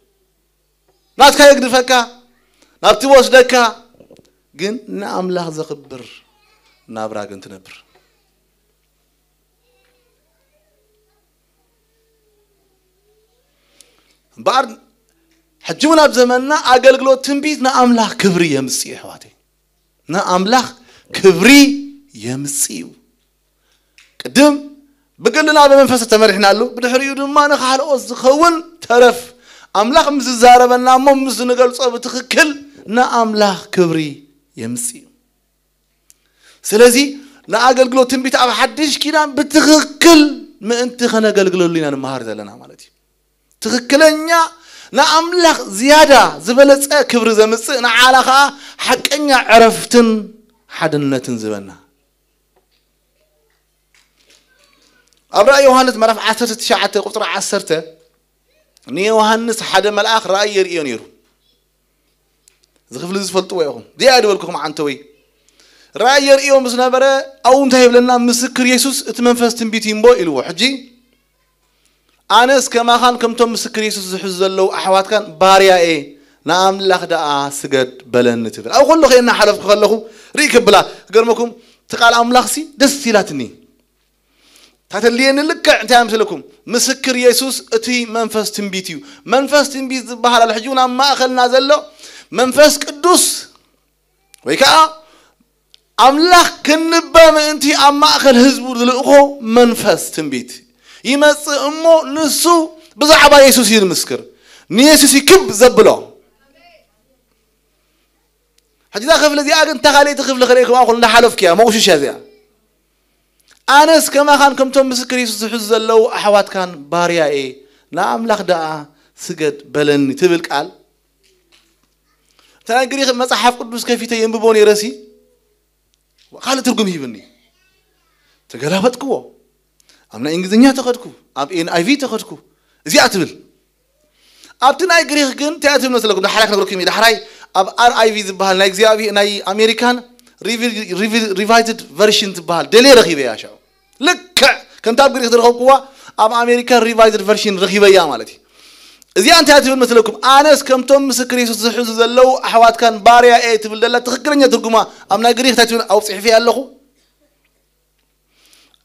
ናትካ ይግድፈካ ናብቲ ወስደካ ግን ንአምላኽ ዘኽብር ናብራ ግን ትነብር بعد حجمنا بزماننا أقلقلو تنبيت نأملاخ كبري يمسي حواتي نأملاخ كبري يمسي قدم بقلنا بمنفس تمرحنا له بدحريو دما نخال أوز خون ترف أملاخ مززاربنا ممز نقل صوب تخكل نأملاخ كبري يمسي سلازي نأقلقلو تنبيت أب حدش كينا بتخكل ما انت خنا قلقلو لنا نمهار ذلنا مالتي تخكلنيا نأملاخ زيادة زبلت كبر زمس نعالخا حقنيا عرفتن حدنتن زبنا أبرأ يوحنس مرف 19 قطر 10 ني يوحنس حدا ملأخ رأي يريونيرو زغفل زفلطوا ياهم دي ادولكم عنتوي راير إيوم بسنا برا أو انتهي لنا مسكر يسوس اتمنفس تنبيت ينبو إلو حجي أناس كما خان كم توم مسكر يسوس حزلو أحوات كان باريا إيه نعم لخدا سجد بلن نتفل أو خلوا خينا حلف خلوا ريكب بلا قرمكم تقال أملاخسي دستيلاتني تاتلين لك أنت أمثلكم مسكر يسوس أتي منفس تنبيتيو منفس تنبيت بحال الحجون ما أخلنا زلوا منفس قدوس ويكا أملاخ كنبا ما أنتي أما أخل هزبو دلقو منفس تنبيت يمس أمو نسو بزعبا يسوس يرمسكر نيسوس يكب زبلو حتى خف الذي أجن تخلي تخف لخليكم أقول نحلف كيا ما وش هذا أناس كما كان كم توم مسكر يسوس حز لو أحوات كان باريا إيه نعم لخدا سجد بلني تبلك قال ترى قريخ مصحف قدوس كيف ينببوني راسي قال ترجم هيبني تجربت كوا أمنا إنجليزية تأخذكوا أب إن أي في تأخذكوا زي أتبل أبتنا قريخ كن تأتي من سلكم ده حركة نقول كمية ده حراي أب RIV تبال نايك زي أبي ناي أمريكان revised version تبال دليل رخيبة يا شاو لك كنت أب قريخ درخو كوا أب أمريكان revised version رخيبة يا مالتي زي أنت أتي من مثلكم أناس كم توم مسكري سوسحوز زلوا أحوات كان باريا إيه تبل دللا تخكرني ترجمة أمنا قريخ تأتي أو صحفي الله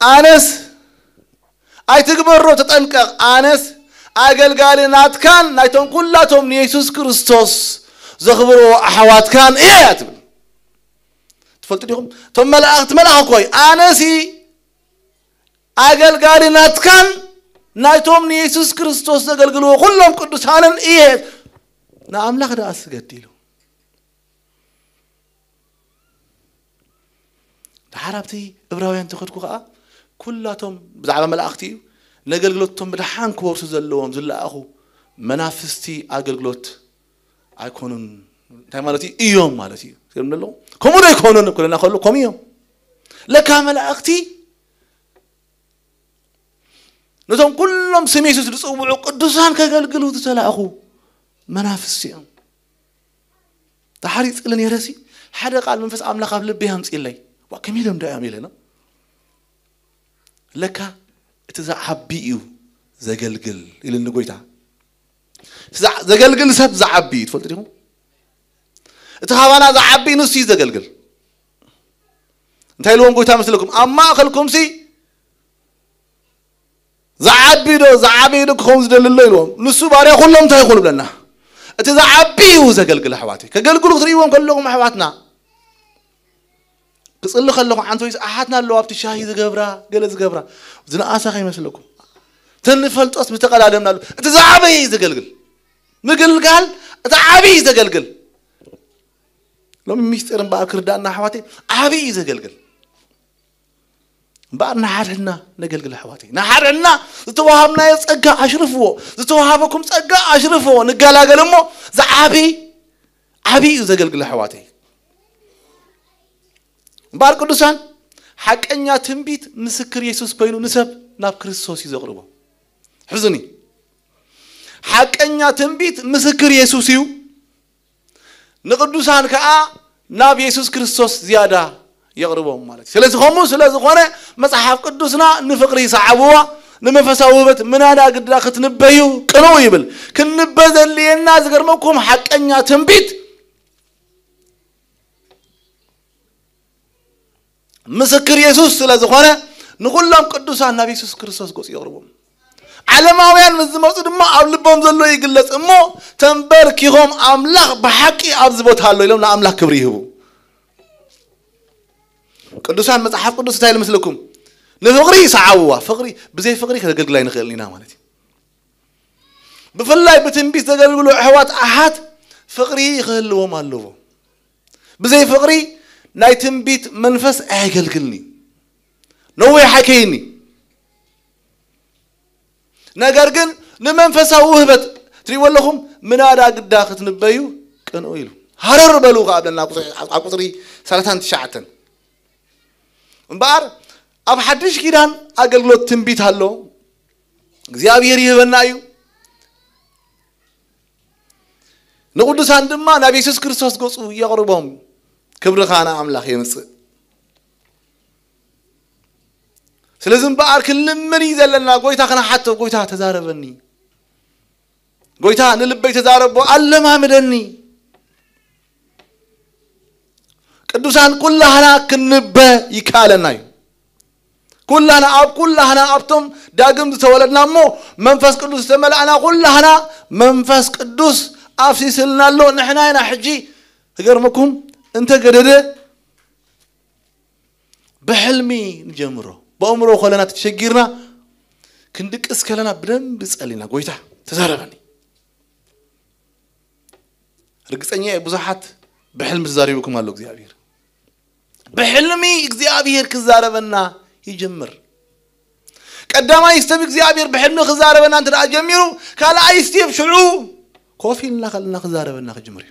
أناس أي تكبروا تتأنك أناس أقل قالي نات كان نايتون كلاتهم نيسوس كريستوس زخبروا أحوات كان إيه تبل تفلتنيهم ثم ملأ كوي أناسي أقل قالي نات كان نايتهم نيسوس كريستوس نقلقلوا كلهم قدسانن إيه نعم لك دا أسقديلو دحربتي إبراهيم تخدكوا كلاتهم بزعبا ملأختي نقلقلوتهم بدحان كورسو زلوهم زلا أخو منافستي أقلقلوت أيكونون تمالتي إيوم مالتي سيرنا له كمون يكونون كلنا خلوا كميهم لك ملأختي نزوم كلهم سميسوس رسوبوا قدسان كقلقلوا تسلا أخو منافسهم تحريص لن يرسي حدا قال منفس أملا قبل بهم إلي وكميلهم دا يعملنا لك تزعب بيو زقلقل إلى النقويتا زقلقل سب زعب بي تفضلهم تخافنا زعب بي نسي زقلقل انتهي لهم قويتا مثلكم أما أخلكم سي زعبيدو خمس دليل لهم نسوا باريا كلهم تايقولوا لنا أتزعبيه زقلقل حواتي كقلقلوا تريهم كلهم حواتنا قصلوا خلوهم عن تويس أحدنا اللي وابت شاهي زقبرا جلس زقبرا زنا أساقي مثلكم تنفلت أصبح تقال عليهم نالو أتزعبيه زقلقل مقل قال أتعبيه زقلقل لو ميسترن باكر دانا حواتي عبيه زقلقل بعد نحرنا نقلقل حواتي نحرنا زتوهبنا يصقع أشرفه زتوهبكم صقع أشرفه نقلاقل مو عبي زقلقل حواتي بعد قدسان حق أنيا تنبيت مسكر يسوس كوينو نسب ناب كريستوس يزغربه حزني حق أنيا تنبيت مسكر يسوسيو نقدسان كأ ناب يسوس كريستوس زيادة يقربهم مالك سلازي خمو سلازي خونه مصحف قدسنا نفقري صعبوا نمفساوبت من هذا قد لاخت نبيو قنو يبل كنبذل لينا زغرمكم حقنيا تنبيت مسكر يسوس سلازي خونه نقول لهم قدسان نبي يسوس كريستوس قص يقربهم علماويان مزموت دما اب لبهم زلو يغلص امو تنبركيهم املاح بحقي ابزبوتالو يلهم املاح كبر يهبو قدسان مصحف قدس تايل مثلكم نفقري صعوا فقري بزي فقري كتقلقل لا نخلينا مالتي بفلاي بتنبيس تقلقلوا احوات احد فقري يخلوا مالو بزي فقري ناي تنبيت منفس ايقلقلني نوي حكيني نغرغن نمنفسا وهبت تري ولهم من هذا قد اخت نبيو كنو يلو حرر بلو قابلنا قصري 39 مبار أب حدش كيران أقلقلت تنبيت هالو እግዚአብሔር ይበናዩ ንቅዱሳን ድማ ናብ ኢየሱስ ክርስቶስ ገጹ ይقربهم ክብር ኻና አምላኽ የምጽእ سلازم بار كل من يزلنا قويتا خنا حتى قويتا تزاربني قويتا نلبي تزارب وعلم عمدني قدوسان كلنا كنبه يكالنا كلنا أب كلنا أبتم داقم تولدنا مو منفس قدوس تملأنا كلنا منفس قدوس أفسس لنا له نحنا هنا حجي غيرمكم أنت قدره بحلمي نجمره بأمره خلنا تشجيرنا كندك اسكلنا بدن بسألنا قويتا تزاربني رقصني بزحات بحلم تزاربكم قالوا እግዚአብሔር بحلمي እግዚአብሔር كزاربنا يجمر قدما يستب እግዚአብሔር بحلم كزاربنا انت اجمرو كلا يستيب شعو كوفينا خلنا كزاربنا كجمر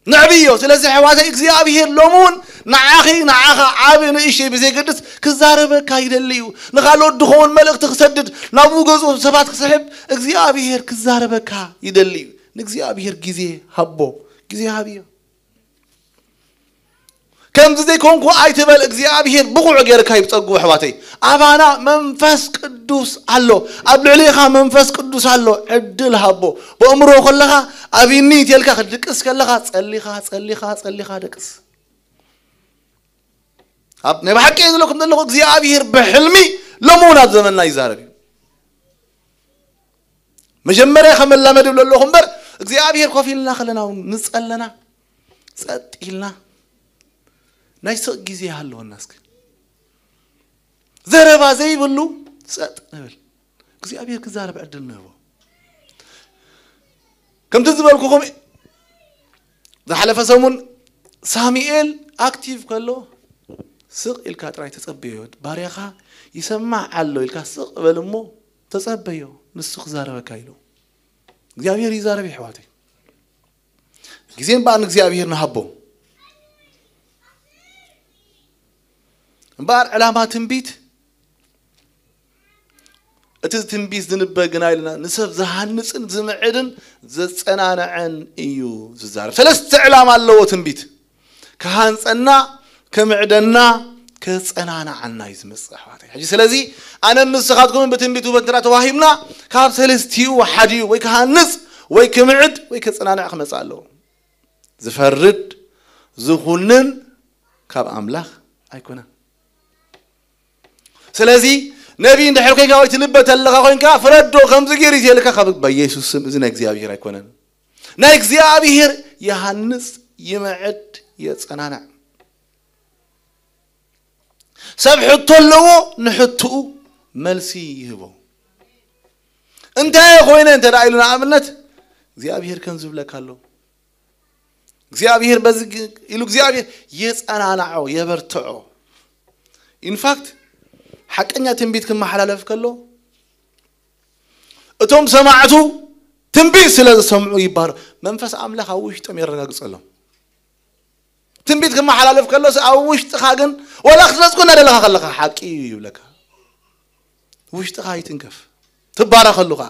نعبيو سلازي حواسي እግዚአብሔር لومون نعاخا عابن ايشي بزي قدس كزاربك يدليو نخالو دخون ملك تسدد نابو غزو سبات كسحب እግዚአብሔር كزاربك يدليو እግዚአብሔር غزي حبو غزي حبيو كم زي كونكو ايتبل እግዚአብሔር بقوع غيرك يبصقو حواتي ابانا منفس قدوس الله ابلعليخا منفس قدوس الله عدل حبو بامرو كلها ابيني تلكا دقس كلها صليخا دقس اب نبحق يزلكم دلو እግዚአብሔር بحلمي لمونا زمننا يزارب مجمريا خملامد للهم بر እግዚአብሔር كوفيلنا خلنا نصلنا صጥيلنا نايس غزي هالو الناس زربا زي بلو صጥ نبل እግዚአብሔር كزارب عدل نبو كم تزبلكم ذا حلف سمون ساميኤል اكتيف كلو سق الكا طراي تصبيو باريخا يسمع علو الكا سق بلمو تصبيو نسخ زاربا كايلو እግዚአብሔር يزارب يحواتي غزين بان እግዚአብሔር نحبو بار علامات تنبيت اتز تنبيت زنبغنا لنا نسب زهانصن زمعدن زصنانعن ايو ززارب ثلاث علامات لو تنبيت كهانصنا كمعدنا كصنانعنا يزمصحواتي حجي سلازي انا نسخاتكم بتنبيتو بنترا تواهيمنا كاب ثلاثتيو حديو وي كهانص وي كمعد وي كصنانع خمصالو زفرد زخونن كاب املاح ايكونا سلازي نبي ندحر كي قاوي تلبت لغا خوينكا فردو خمس غيري يلكا خبق بيسوع سم اذن እግዚአብሔር አይኮነን ና እግዚአብሔር يهانس يمعد يصنانا سبحت له نحتو ملسي يهبو انت خوينا انت دايلنا امنت እግዚአብሔር كنزب لكالو እግዚአብሔር بز يلو እግዚአብሔር يصنانعو يبرتعو in fact حقنيا تنبيت كما حلالف كله اتوم سمعتو تنبيت سلا سمعوا يبار منفس املاح اوشتم يرغغصلو تنبيت كما حلالف كله اوشتخا كن ولا خلصكن ادلخا خلخا حقي يبلك وشتخا يتنكف تبارخلوخا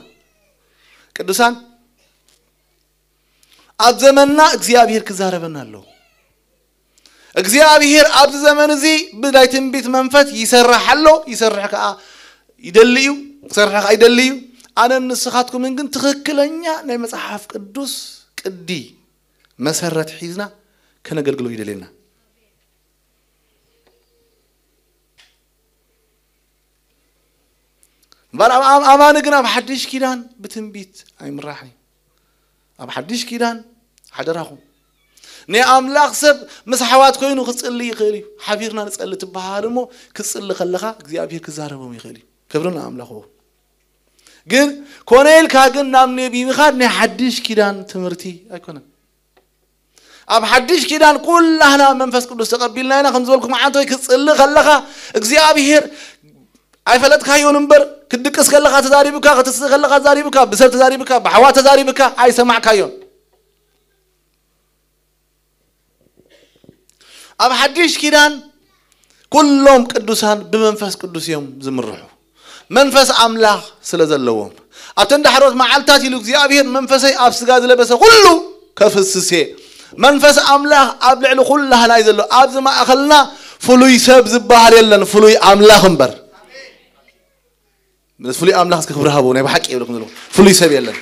قدوسان اب زمننا እግዚአብሔር كزاربنالو እግዚአብሔር አብ ዘመን እዚ ብዳይ ትንቢት መንፈት ይሰራሐሎ ይሰራሐ ይደልዩ ይሰራሐ አይደልዩ አነ ንስኻትኩም ግን ትክክለኛ ናይ መጽሐፍ ቅዱስ ቅዲ መሰረት ሒዝና ከነገልግሎ ይደለና ባላ አማን ግን አብ ሐዲስ ኪዳን በትንቢት አይምራሐ አብ ሐዲስ ኪዳን حضرهم ني املاخ سب مسحوات كوينو خصلي يخلي حبيرنا نصلي تبهالمو كصلي خلخا እግዚአብሔር كزاربو يخلي كبرنا املاخو ግን ኮኔል ካገን ናምኔ ቢሚኻድ ني حدش كيدان تمرتي ايكونن اب حدش كيدان كلنا منفس قدوس تقبلنا هنا خمزولكم عنتو كصلي خلخا እግዚአብሔር አይፈለጥ ካየው ነበር ክድቅስ ከለኻ ተዛሪብካ ከተስ ከለኻ ተዛሪብካ በሰብ ተዛሪብካ በሐዋ ተዛሪብካ አይሰማዕ ካየው اب حدش كيدان كلهم قدوسان بمنفس قدوس يوم زمرحو منفس املاح سلازلوهم اتند حروت معلتات يلو እግዚአብሔር منفسي اب سغا زلبسه كله كفسسه منفس املاح اب لعل كلها لا يزلو اب زما اخلنا فلوي سب زبحر يلن فلوي أملاخ مبر بس فلوي أملاخ كبرها بونه بحكي يقولكم دلو فلوي سب يلن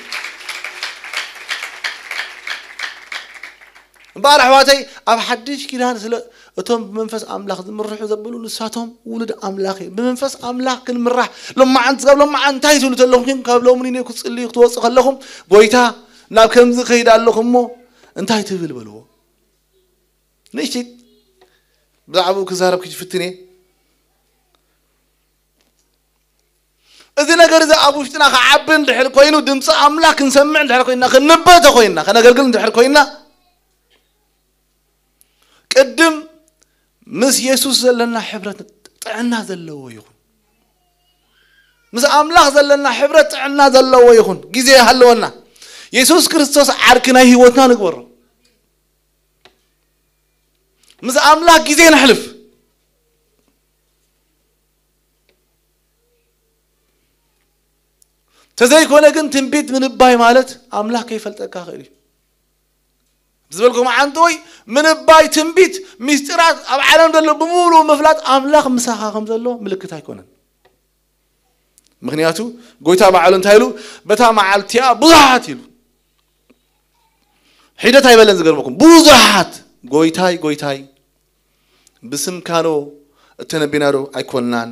بارح واتي أب حدش كيران سلا أتوم بمنفس أملاخ مرح يزبلون لساتهم ولد أملاخي بمنفس أملاخ كل مرح لما عند قبل لما عند تاي تقول لهم قبل منين يكون اللي يتوصل لهم بويتا ناب كم زخيد لهم مو انتهي تبل بلوه نيشت بزعبو كزارب كي فتني إذا نقدر إذا أبوشتنا خعبن دحر كوينو دمس أملاك نسمع دحر كوينا خنبته كوينا خنا قلقل دحر كوينا قدم مس يسوع زلنا حبرة طعنا زلوا يخون مس أملاك زلنا حبرة طعنا زلوا يخون جزء هلونا يسوع كريستوس عركنا هيوتنا نقبره مس أملاك جزء نحلف تزاي كونا كنت تنبيت من الباي مالت أملاك كيف التقى غيري بزبلكم عندوي من الباي تنبيت مسترات أب عالم دلو بمولو مفلات أملاك مساحة خمسلو ملكتها يكونن مغنياتو قويتا معلن تايلو بتا معلتيا بوزحات يلو حيدة يبلن زقربكم بوزحات قويتاي بسم كانوا التنبينارو أيكونان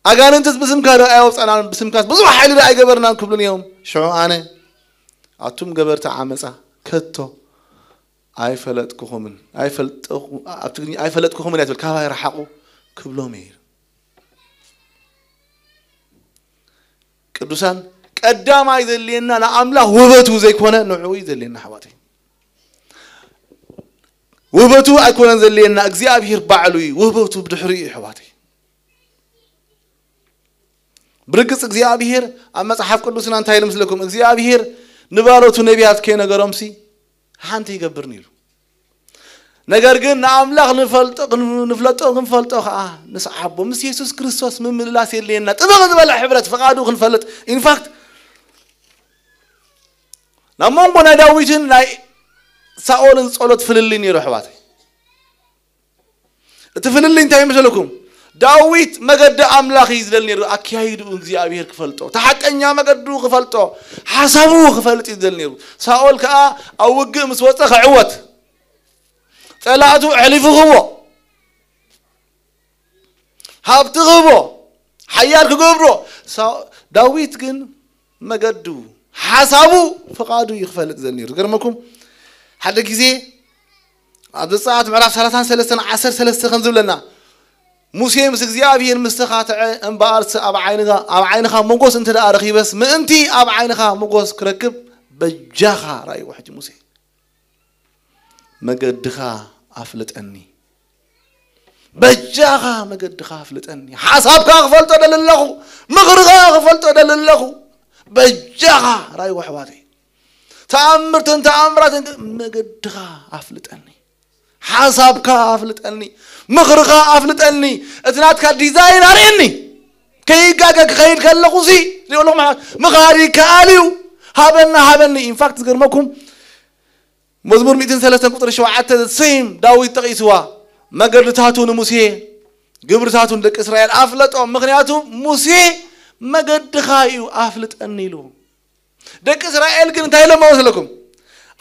أجان أنت بسم كانوا أيوة أنا بسم كاس بزوج حيل رأي جبرنا كلنا يوم شو أنا أتوم جبرت عامسة كتو أي فلت كخمن أي فلت كخمن يا تقول كهاي رحقو كلهم مير كدوسان قدام يذلينا أنا أملا وبتو زي كونه نوعي يذلينا حواتي وبتو أكون يذلينا أجزاء بير بعلوي وبتو بدحري حواتي بركس እግዚአብሔር አመጽሐፍ ቅዱስን አንተ አይልም ስለኩም እግዚአብሔር ንባሮቱ ነቢያት ከነገሮምሲ ሃንተ ይገብርኒ ይሉ ነገር ግን አምላክ ንፈልጦ ንስዓቦ ምስ ኢየሱስ ክርስቶስ ምምላስ የለና ጥበቅ ዝበለ ሕብረት ፈቃዱ ክንፈልጥ ኢን ፋክት ናሞንጎና ዳዊትን ናይ ሳኦልን ጸሎት ፍልልኝ ይረሕባት እትፍልልኝ እንታይ መስለኩም داويت مجد أملاخ يزدلني أكيد إخزيابير كفلتو تحقني مجدو كفلتو حسبوه كفلت يزدلني سأقول كأ أو وجه مسوته خعوت ثلاثة علفه هو هابته هو حيار كجبرو داويت جن مجدو حسبوه فقادو يخفلت يزدلني رجرمكم حدا كذي هذا الساعة معرف 3 خنزب لنا موسى مسخزيابير مستخاطع انبارس اب عينها مغوس انت دارخي بس ما انتي اب عينها مغوس كركب بجاخا راي واحد موسى مقدخا افلطني بجاخا مقدخا افلطني حسابك غفلت دللخو مغرغا غفلت دللخو بجاخا راي وحواتي تامرت مقدخا افلطني حسابك افلطني مخرقة أفلتني أتنات كديزاين أريني كي جاك خير كاللقوسي يقول لهم مخاري كاليو هابني إن فاكت تقرمكم مزمور 203 قطر شو عدت السيم داوود تقيسوا ما قدرتاتون موسى قبرتاتون لك إسرائيل أفلتهم مغنياتهم موسى ما قد خايو أفلتني له لك إسرائيل كنت هاي لما وصلكم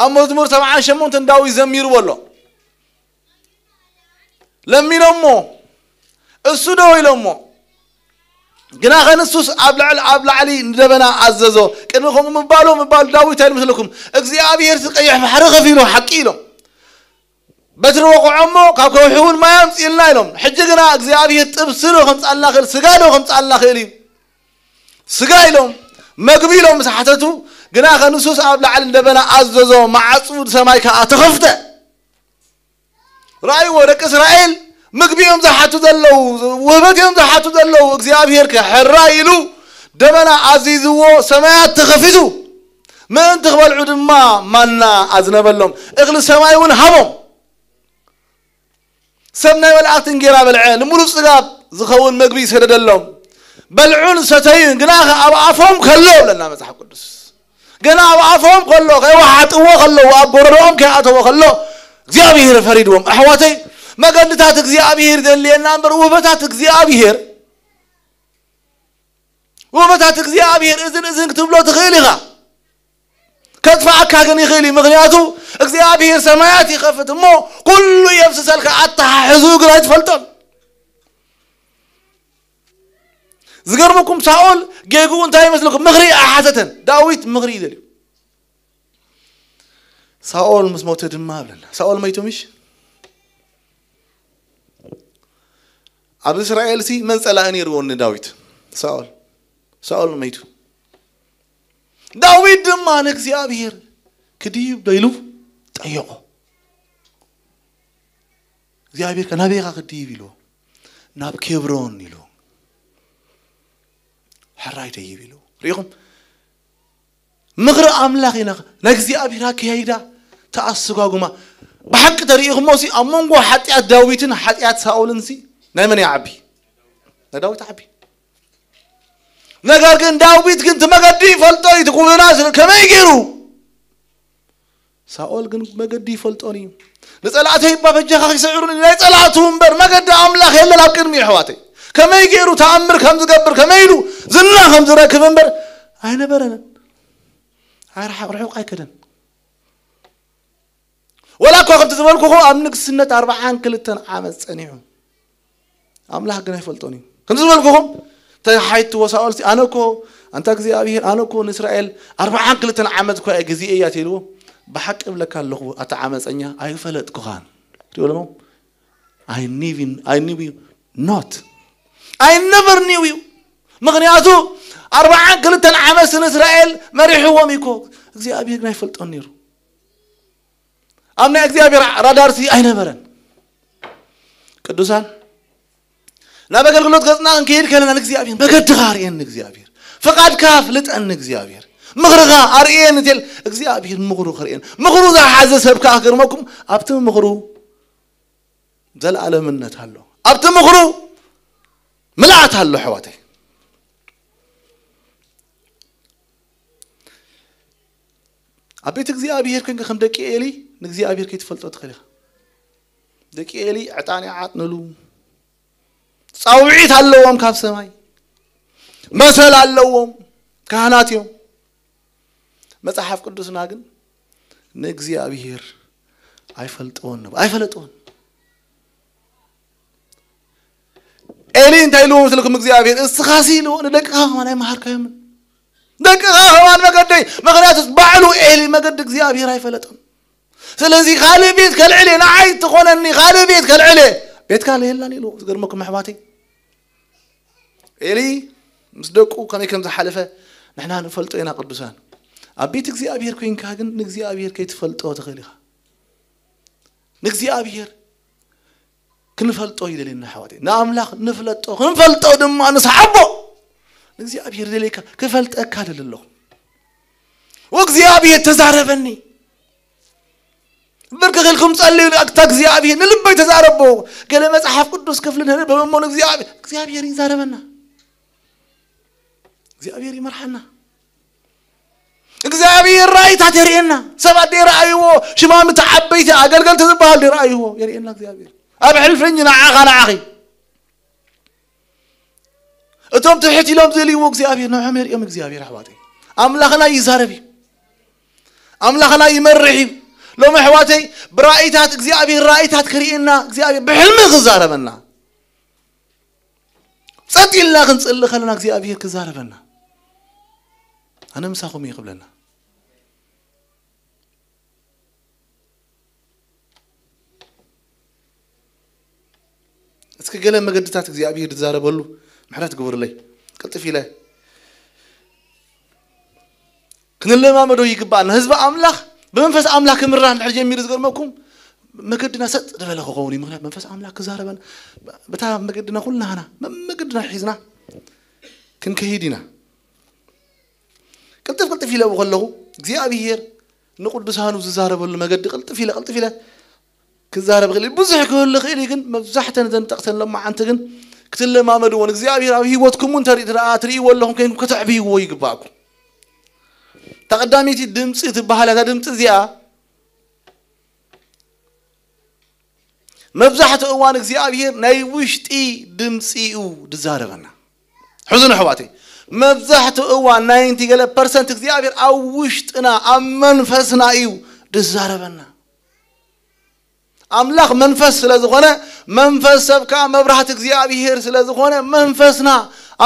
أما مزمور 7 شمون تنداوي زمير والله لم يلمو السودو يلمو جنا خنسوس أبلع علي ندبنا عززو كأنهم مبال داوي تاني مثلكم እግዚአብሔር تقيح بحرقة فيلو حكي لهم بتروقوا عمو كاكو يحول ما يمسيلنا لهم حجنا እግዚአብሔር تبسلو خمس الله خير سجالو خمس الله خيري سجايلهم مقبي لهم مسحتته جنا خنسوس أبلع علي ندبنا عززو مع صود سمايكا تخفته رأي ورك إسرائيل مقبيهم زحاتو دلو وبتهم زحاتو دلو እግዚአብሔር كحرايلو دمنا عزيزو سمايات تخفزو ما انت قبل عدما منا أذنبلهم اغل السمايون همهم سمنا والعقد انقراب العين ملوس قاب زخون مقبي سددلهم بلعون ستين قناخ أبعافهم خلوه لنا مسح قدس قناخ أبعافهم خلوه واحد هو خلوه وأبورهم كأتوا خلوه እግዚአብሔር فريدهم أحواتي ما قدتات እግዚአብሔር دلينا نمبر وبتات እግዚአብሔር وبتات እግዚአብሔር إذن تبلو تخيلها كدفع كاغن يخيلي مغنياتو እግዚአብሔር سمايات يخفت مو كل يفسسلك اتحزو غراج فلطن زغرمكم ساول جيغو انتي مسلكم مغري احاتتن داويت مغري يدلي ساول مسموت دما بلنا ساول ميتو مش ابو اسرائيل سي من صلااني رون داويت ساول ميتو داويت دما نግዚአብሔር كديب دايلو طيقو እግዚአብሔር ከናቤጋ كديب يلو ناب كبرون يلو حراي تيبيلو ريكم مغر املاخينا نግዚአብሔር كيدا تاسغاغما بحق طريقهم موسي امنغو حطيات داويتن حطيات ساولن سي نايمن يعبي داويت عبي ነገር ግን ዳዊት ግን ተመገዲ ፈልጦ ይተኩና ከመይገሩ ሳኦል ግን መገዲ ፈልጦኒ ለጸላቴ ባበጀኻ ይሰዑሩን ለጸላቱ እንበር መገዲ አምላክ የለላ ቅድሚ ይحواتي ከመይገሩ ተአምር ከም ዝገብር ከመይሉ ዝና ከም ዝረክብ እንበር አይነበረን አይራح አይከደን ወላ ኮከብ ተዘበልኩ አምንክስነት 42 ዓመት ጸኒዑ አምላክ ግን አይፈልጦኒ ከም ዝበልኩኩም تحيت وساول انا كو انت እግዚአብሔር انا كو اسرائيل 42 ዓመት ኮ እግዚእ ያቴሉ بحق ብለካ አለሁ አታዓመፀኛ አይፈለጥኩኻን ትወለሞ I knew you not I never knew you ምክንያቱ 42 ዓመት እስራኤል መሪሕዎም ይኮ እግዚአብሔር ግን አይፈልጦን ነሩ አምና እግዚአብሔር ራዳርሲ አይነበረን ቅዱሳን لا بقولك قصنا نكيد كلنا نكذيابين بقد غارين نكذيابين فقد كاف لتأن نكذيابين مغرغا أرئين تل نكذيابين مغرو خرين مغرو ذا حزة سبكا أكرمكم أبتم مغرو زل على منة هلو أبتم مغرو ملعت هلو حواتي أبيت نكذيابين كن خم دكي إلي نكذيابين كي تفلتوا تخليها دكي إلي عطاني عطنلو صاوعيت اللوم كاف سماي مثل اللوم كهناتيوم مصحف قدسنا ግን نግዚአብሔር አይፈልጦን ኤሊን ታይሉ ስለኩም እግዚአብሔር እስኻሲሉ ደቅኻ ማናይ ማርካም ደቅኻ ማን መገደይ ምክንያቱስ ባዕሉ ኤሊ መገድ እግዚአብሔር አይፈለጥም ስለዚህ ካለ ቤት ከልዕሌ ናዓይ ትኾነኒ ካለ ቤት ከልዕሌ ቤት ካለ የላን ይሉ ዝገርመኩም አሕባቴ ኤሊ ምስደቁ ከመይከም ዝሓለፈ ንሕና ንፈልጦ ኢና ቅዱሳን አቤት እግዚአብሔር ኮይንካ ግን ንግዚአብሔር ከይትፈልጦ ተኸሊኻ ንግዚአብሔር ክንፈልጦ ይደልና አሕባቴ ናአምላኽ ንፍለጦ ክንፈልጦ ድማ ንስሓቦ ንግዚአብሔር ደለይካ ክፈልጠካ ደለሎ ወእግዚአብሔር ተዛረበኒ بركلكم صلوا أكتر እግዚአብሔር نلبي تزاربو قال مصحف قدوس كفلنا بممون እግዚአብሔር يزاربنا እግዚአብሔር يمرحنا እግዚአብሔር رايታት يرينا سبات يرايو شمام تعبيت اغلغل تزبال يرايو يرينا እግዚአብሔር اب حلفنينا عاقنا اخي اتم تحتي لهم زليو እግዚአብሔር نعم يريم እግዚአብሔር احواتي املاخنا يزاربي املاخنا يمرحي لو محواتي برايتات እግዚአብሔር رايتات كرينا እግዚአብሔር بحلم خزاربنا صديلا كنصل خلنا እግዚአብሔር كزاربنا انا مساخم يقبلنا اسك قال مقدتات እግዚአብሔር تزاربلو محرات قبر لي قلطفي له كنلما مدو يقبانا حزب املاح بمنفس املاك مران حج يمير زغرمكم مقدنا سط دبله قولي منفس املاك زاربن بتا مقدنا كلنا هنا مقدنا حيزنا كن كهيدنا قلت في له وخلو እግዚአብሔር نقدسانو زاربل مقد قلت في له كزارب غلي بزح كل خيري كن مبزحتن زنطقتن لما انت كن كتلما مدون እግዚአብሔር ابي هيوتكم انتري تري ولهم كن كتعبي ويغباكم تقداميتي دمص تبحالها دمص زيا مبزحت أوان እግዚአብሔር ናይ ውሽጢ ድምጺኡ ድዛረበና حزن حواتي مبزحت أوان 90% እግዚአብሔር ኣብ ውሽጥና ኣብ መንፈስና እዩ ድዛረበና أملاك منفس ስለዝኾነ መንፈስ ሰብካ መብራህት እግዚአብሔር ስለዝኾነ መንፈስና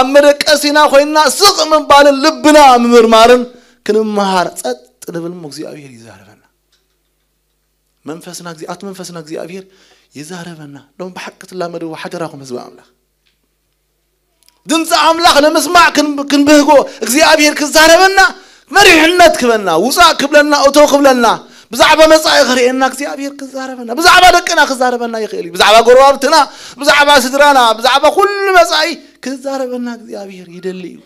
أمرك أسينا خوينا سق من بال لبنا ممرمارن كنمهار ጸጥ ንብል እግዚአብሔር ይዛረበና መንፈስና እግዚአብሔር ይዛረበና ደም በሐቅ ተላመዱ حجراكم ህዝብ አምላክ ድምጽ አምላክ ለመስማዕ ክንብህጎ እግዚአብሔር ክዛረበና መሪሕነት ክበና ውጻእ ክብለና አውቶ ክብለና بزعبة مساء خرينا እግዚአብሔር كزاربنا بزعبة دقنا كزاربنا يخيلي بزعبة قرابتنا بزعبة سدرانا بزعبة كل مساء كزاربنا እግዚአብሔር يدليو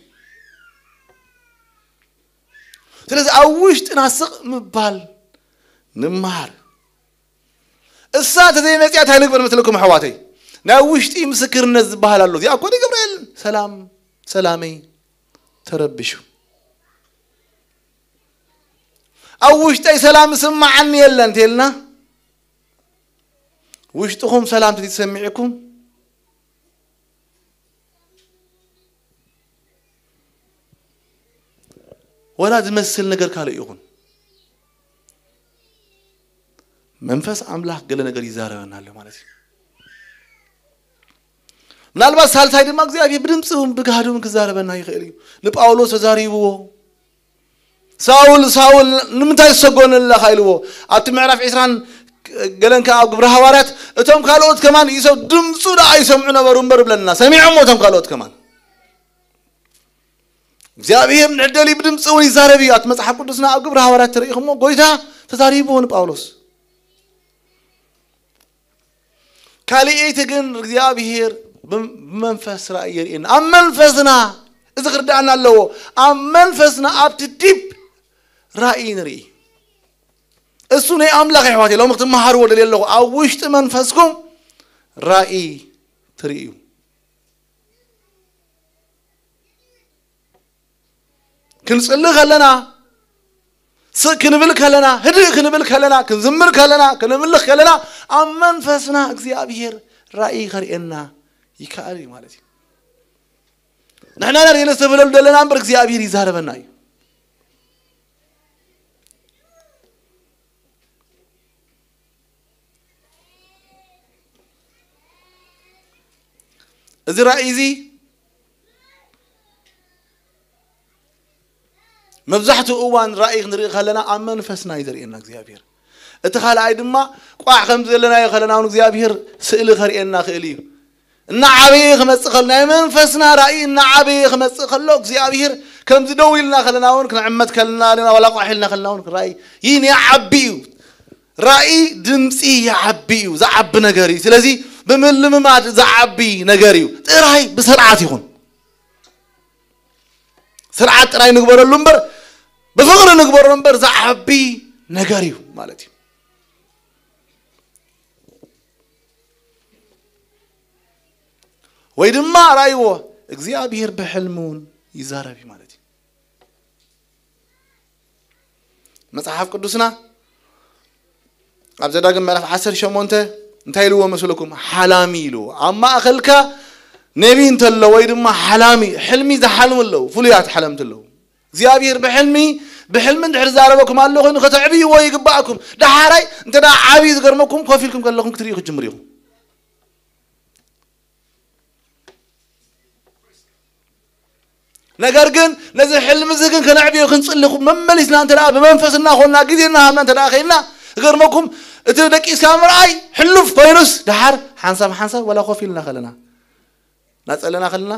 ስለዚህ አውሽት ናስቅ ምባል ንማር እሳተ ዘይመጽያት አይልግበር መስለኩም حواتي ናውሽቲ ምስክርነት ዝባሃላሉ ያ ኮዲ ገብርኤል ሰላሜ ተረብሹ أوشتي سلام سمعني يلا انت يلنا وشتكم سلام تسمعكم ولا تمثل نجر كاله يكون منفس أملاح قال نجر يزاره ناله مالتي نالبس هال سايد ما قزي أبي بدمسهم بقهرهم كزاره بناي خيري نبأولو سزاري بو ساول نمتى يسقون الله خيلوه أتمعرف عسران قالن كأقبر هوارات أتوم قالوت كمان يسوع دمسو لا يسمعنا برمبر بلنا سمعهم وتوم قالوت كمان እግዚአብሔር ንደሊ ብድምጽው ይዛረብያት መጽሐፍ ቅዱስና አግብረ ሐዋርያት ተሪኹሞ ጎይታ ተዛሪቡን ጳውሎስ ካሊኤት ግን እግዚአብሔር በመንፈስ ራእይ የሪና አመንፈስና እዝግርዳና አለው አመንፈስና አፕት ዲፕ ራእይ ነሪ እሱ ነው አምላክ ይዋት ለው ምክት ማሃሩ ወደሌለው አውሽጥ መንፈስኩም ራእይ ትሪዩ كنصلي خلنا كنبل خلنا هدي كنبل خلنا كنزمر خلنا كنملخ خلنا أمن فسنا እግዚአብሔር رأي خرينا يكاري مالتي نحن نري نستفلل دلنا أمر እግዚአብሔር يزاربنا إذا رأيزي مبزحته أوان رأي نري خلنا أمن فسنا يدرينا እግዚአብሔር اتخال عيدما قاع خمس لنا يخلنا እግዚአብሔር سئل خرينا خليه النعبي خمس خلنا من فسنا رأي النعبي خمس خلوا እግዚአብሔር كم زدويلنا خلنا ونك نعمت خلنا لنا ولا قاحلنا خلنا ونك رأي ين يعبيو رأي دمسي يعبيو زعب نجاري سلازي بملم ما زعبي نجاريو رأي بسرعة يكون سرعة رأي نقبر اللمبر بفقر نقبر اللمبر زعبي نجاريو مالتي ويدما رأيوه እግዚአብሔር بحلمون يزاربي مالتي مصحف قدسنا أبزا داقم ملف 10 شمونته انتايلوه مسلكم حلامي له أما أخلك نبي انت اللو ويدما حلامي حلمي ذا حلم اللو فليات حلمت اللو እግዚአብሔር بحلم دحر زاربكم الله خينو ختعبي ويقبعكم دحاري انت دا عابي زقرمكم كوفيلكم كلكم كتريخ جمريهم ነገር ግን ለዚህ حلم ዝግን ከናዕቢው ክንጽልኹ መመሊስና እንተ ዳ በመንፈስና ሆና ግዜና ሃምና እንተ ዳ ኸይና ገርመኩም እቲ ደቂ ሳምራይ ሕሉፍ ኮይኑስ دحر ሓንሳብ ወላ ኮፊልና خلنا ናጸለና خلنا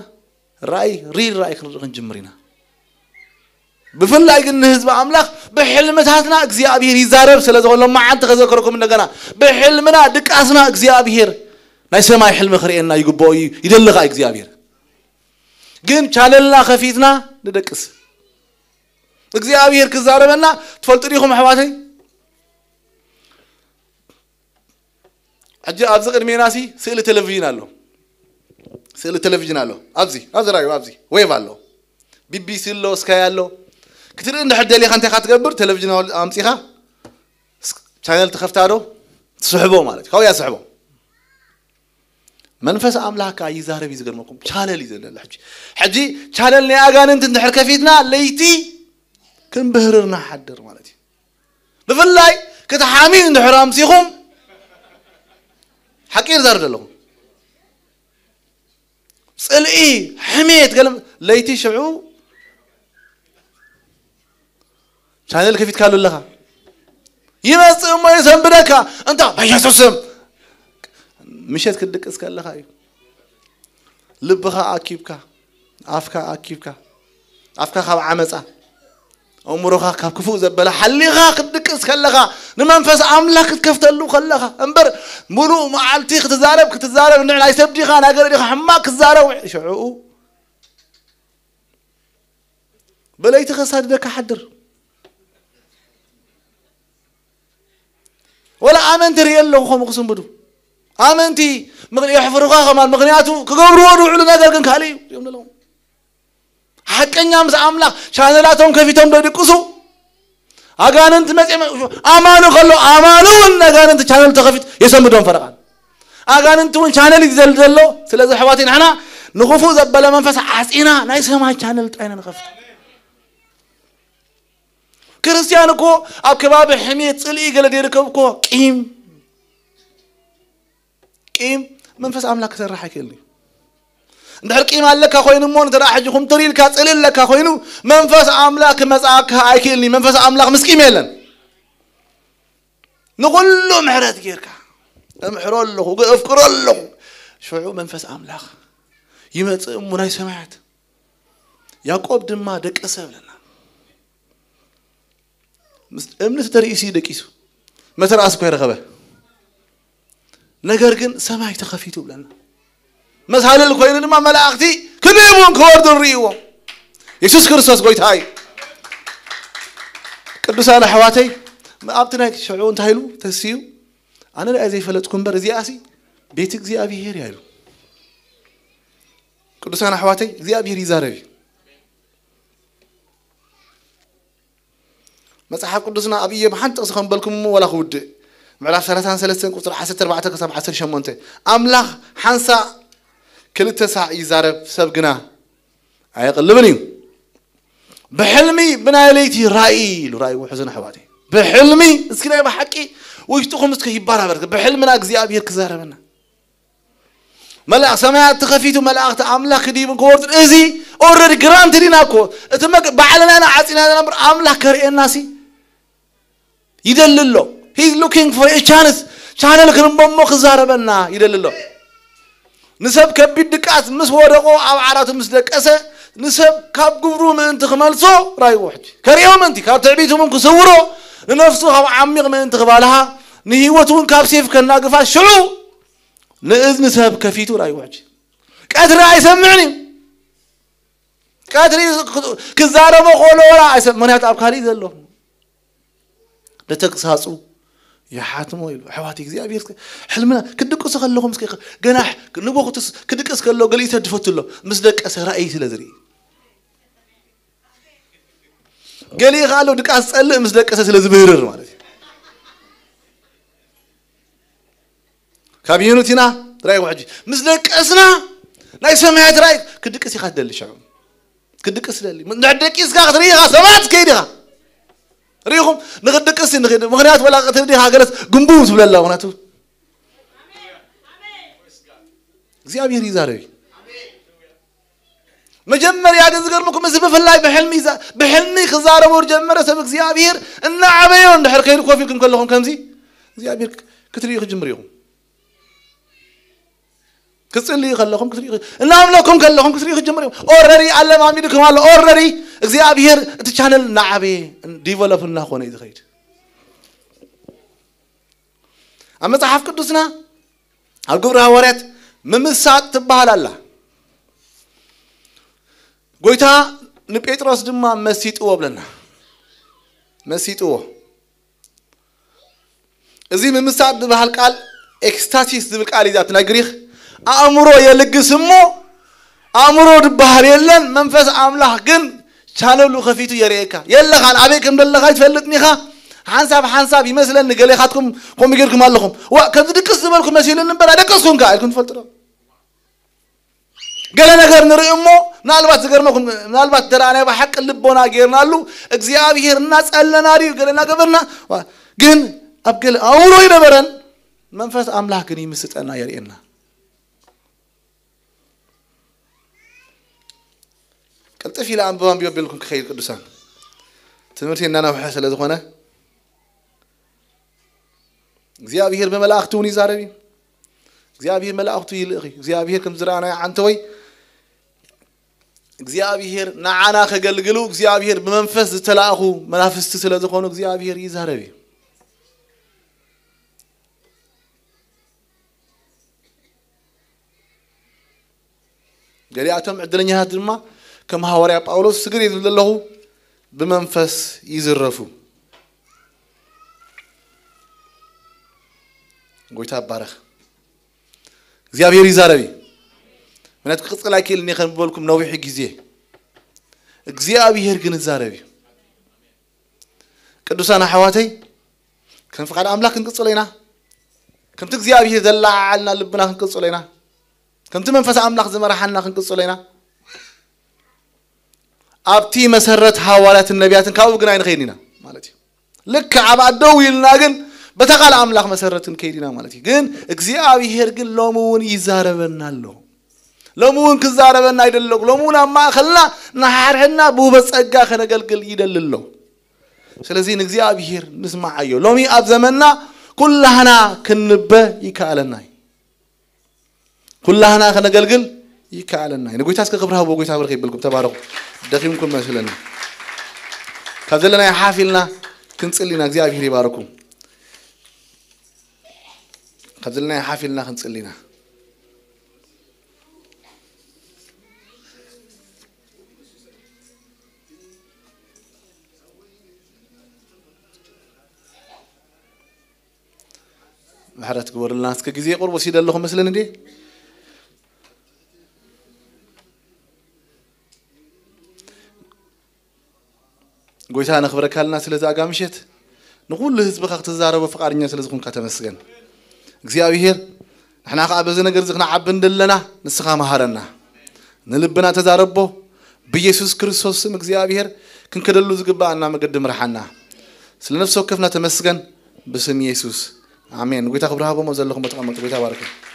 ራእይ ራእይ ክንጅምሪና بفلاي إن حزب أملاك بحلمتنا እግዚአብሔር يزارب ስለዘሆነ ማዓንተ ከዘከረኩም እንደገና بحلمنا ድቃስና እግዚአብሔር ናይ ሰማይ حلم خرينا ይግቦይ ይደልኻ እግዚአብሔር ግን ቻለልና ከፊትና ንደቅስ እግዚአብሔር ክዛረበና ትፈልጥሪኹም አሕዋተይ አጅ አብዝ ቅድሜናሲ ስዕል ቴሌቪዥን አለው አብዝራዩ ዌቭ አለው ቢቢሲ ለው ስካይ አለው كتير إن حد اللي خانته خاتقبر تلفزيون أمسيها channel تخفتاره تسحبه مالك هو يسحبه منفس أملاك يزارب يزقرمكم شانل يزل الحج حجي شانل ني أجان أنت نحر كفيتنا ليتي كن بهرنا حدر مالتي بفلاي كتحامين نحرام سيخم حكير زارد لهم سأل إيه حميت قال ليتي شعو شانل كفيت قالوا لها يمسك ما يسمى بدك أنت بيسوسم مشيت كدك اسكال لها لبها أكيبك أفكا أكيبك أفكا خاب عمزة أمورها خاب كفو زبالة حليها كدك اسكال لها نمنفس عملك كفت اللو خلها أمبر مرو معلتي كتزارب نعنا يسبدي خان أقول لك حماك الزارب شعو بلايت خساد دك حدر ولا آمنت ريال لهم خم قسم بدو آمنتي مغني يحفرقها كمان مغنياتو كقبروا ودعوا قالكن كالي يوم لهم حقا يامس أملاك شانلاتهم كفيتهم بدقسو أجاننت مسئم أمانو خلوا أمانو إن أجاننت شانل تخفيت يسمدون فرقان أجاننت وين شانل يزلزلوا سلازل حواتين إحنا نخوفو زبالة منفس عسينا نايسهم هاي شانل تاينا نخفت كريستيانكو أب كباب حمية صلي قال ديركبكو قيم منفس أملاك سرح كلي ندحر قيم لك أخوينو مون ترى حجكم طريل كاتسل لك أخوينو منفس أملاك مزاك هاي كلي منفس أملاك مسكين يلن نقول له محرات غيرك محرول له وافكر له شو منفس أملاك يمت مناي سمعت يعقوب دما دك أسبلنا امنت ترئيسي دكيسو ما ترى أسكو يرغبه نجاركن سماي تخفيتو بلنا مسحال الكوين لما ملاقتي كنيمون كورد الريو يسوع كريستوس قويت هاي قدوسان حواتي ما أبتنا شعون تهيلو تسيو أنا لا أزي فلتكم برزي أسي بيتك زي أبي هير يهلو قدوسان حواتي زي أبي ريزاربي مسحاب قدوسنا أبي محنت أصخن بالكم ولا خود معلاف 33 قصر حسد 4 كسب 10 شمونته أملاخ حنسا كل 9 يزارب سبقنا أيقلبني بحلمي بنا ليتي رأي وحزن حواتي بحلمي اسكنا بحكي ويشتخم اسكي يبارا برك بحلمنا أجزي أبير كزاربنا ملاك سمعت تخفيتو ملاك أملاك دي من كورت إزي أورد جرانت ديناكو أتمك بعلنا أنا عسينا نمر أملاك كري الناسي يدلله he's looking for a chance channel كرمبمو خزاربنا يدلله نسب كبيدكات مس ورقو أو عرات مسدكسة نسب كاب قبرو من أنت خمالسو راي واحد كريم أنت كاب تعبيتو من كسورو لنفسه هو عميق من أنت قبالها نهيوتون كاب سيف كنا قفا شلو نإذن نسب كفيتو راي واحد كاتر راي سمعني كاتري كزاربو قولو راي سمعني منات أبكاري ذلو لتقصاصو يا حاتمو حواتي زي أبير حلمنا كدقص خلوهم مسكي جناح نبغى كدقص خلوه قال يتدفت له مسدك أسرائي سلذري قال يخالو دقص قال مسدك أساس لزبيرر مالتي كابينوتينا رأي واحد مسدك أسنا ناي سمعت رأي كدقص يخدل الشعب كدقص للي نعدك يسقى ريها سمعت كيدها ريهم نقدك أسي نقد مغنيات ولا قتلني هاجرت جنبوت ولا لا وناتو زي أبي ريزاري مجمر يا جنزقر مكم زي بفلاي بحلمي خزارة ورجمر سبك زي أبير إن عبيون دحر خير كوفيكم كلهم كم زي أبير كتري خجمريهم كسلي خلهم كتري نعم لكم كلهم كتري خجمريهم أورري على ما عميدكم على أورري زي أبير تشانل نعبي ديفلوب الناخونة إذا خير أما صحاف قدسنا القبرها ورات ممسات تبهال الله قويتها نبيت راس دما مسيت أوه بلنا مسيت أوه إذا ممسات تبهال قال إكستاتيس ذبك على ذات نجريخ أمره يلقي سمو أمره تبهال يلن منفس عمله جن شانلو خفيتو يريكا يلا خان أبيكم دل خايت فلتني خا حنساب يمثلن قال خاتكم قوم يجركم علىكم وكذا دكس بالكم مسيلن نبرا دكسكم قال كنت فلترا قال نجار نرئمه نالبات زجرمكم نالبات ترى بحق اللبونا غيرنا له እግዚአብሔር الناس قالنا دي قالنا قبرنا ግን أبقل أورو يدبرن منفس أملاك جني مسطنا يرينا كنت في لأنبوان بيقولكم خير قدسان تمرتي إن أنا وحسن لذخونه እግዚአብሔር በመላእክቱን ይዛረቢ እግዚአብሔር መላእክቱ ይልኺ እግዚአብሔር ከም ዝራና አንተወይ እግዚአብሔር ናዓና ከገልግሉ እግዚአብሔር በመንፈስ ዝተላኹ መናፍስት ስለዝኾኑ እግዚአብሔር ይዛረቢ ገሊአቶም ዕድለኛት ድማ ከም ሐዋርያ ጳውሎስ ስግር ይዝለለሁ በመንፈስ ይዝረፉ ጎይታ ባረኽ እግዚአብሔር ይዛረቢ ምንት ቅጽላ ኪል ነኸን በልኩም ነውሕ ጊዜ እግዚአብሔር ግን ይዛረቢ ቅዱሳን አሕዋተይ ከም ፍቃድ አምላክ እንቅጽለይና ከምቲ እግዚአብሔር ዘላዓልና ልብና እንቅጽለይና ከምቲ መንፈስ አምላክ ዘመራሐና እንቅጽለይና አብቲ መሰረት ሐዋርያት ነቢያትን ካው ግን አይንኸይኒና ማለት ልክ አባደው ይልና ግን በተቃለ አምላክ መሰረትን ከይዲና ማለት ግን እግዚአብሔር ግን ለሙን ይዛረበናል ለሙን ከዛረበና አይደለም ለሙን ማእኸልና ናሐርህና በበጸጋ ከነገልግል ይደልሎ ስለዚህ እግዚአብሔር ንስማዓዮ ለሚ አብ ዘመንና ኩላህና ክንበ ይካለና ኩላህና ከነገልግል ይካለና ንጉይታስ ከክብራው በጉይታ ብርክ ይብልኩም ተባረኩ ደኺምኩም መስለና ከዘለና ያሐፊልና ክንጽልና እግዚአብሔር ይባረኩም ከዘለና ያሐፊልና ክንጽልና محرت قبر الناس كجزية قرب وسيد الله مثلاً دي قويتها أنا خبرك هالناس اللي زاقا مشيت نقول له هزبخ اختزاره وفقار الناس اللي زخون كاتمسجن እግዚአብሔር احنا قابزنا قرزقنا عبن دلنا نسخا مهارنا نلبنا تزاربه بيسوس كريستوس سم እግዚአብሔር كنكدلو زغبانا مقدم رحنا سለ نفسه كفنا تمسجن بسم يسوس آمين. قلت أخبرها بموزع لكم بتقامت قلت أبارك.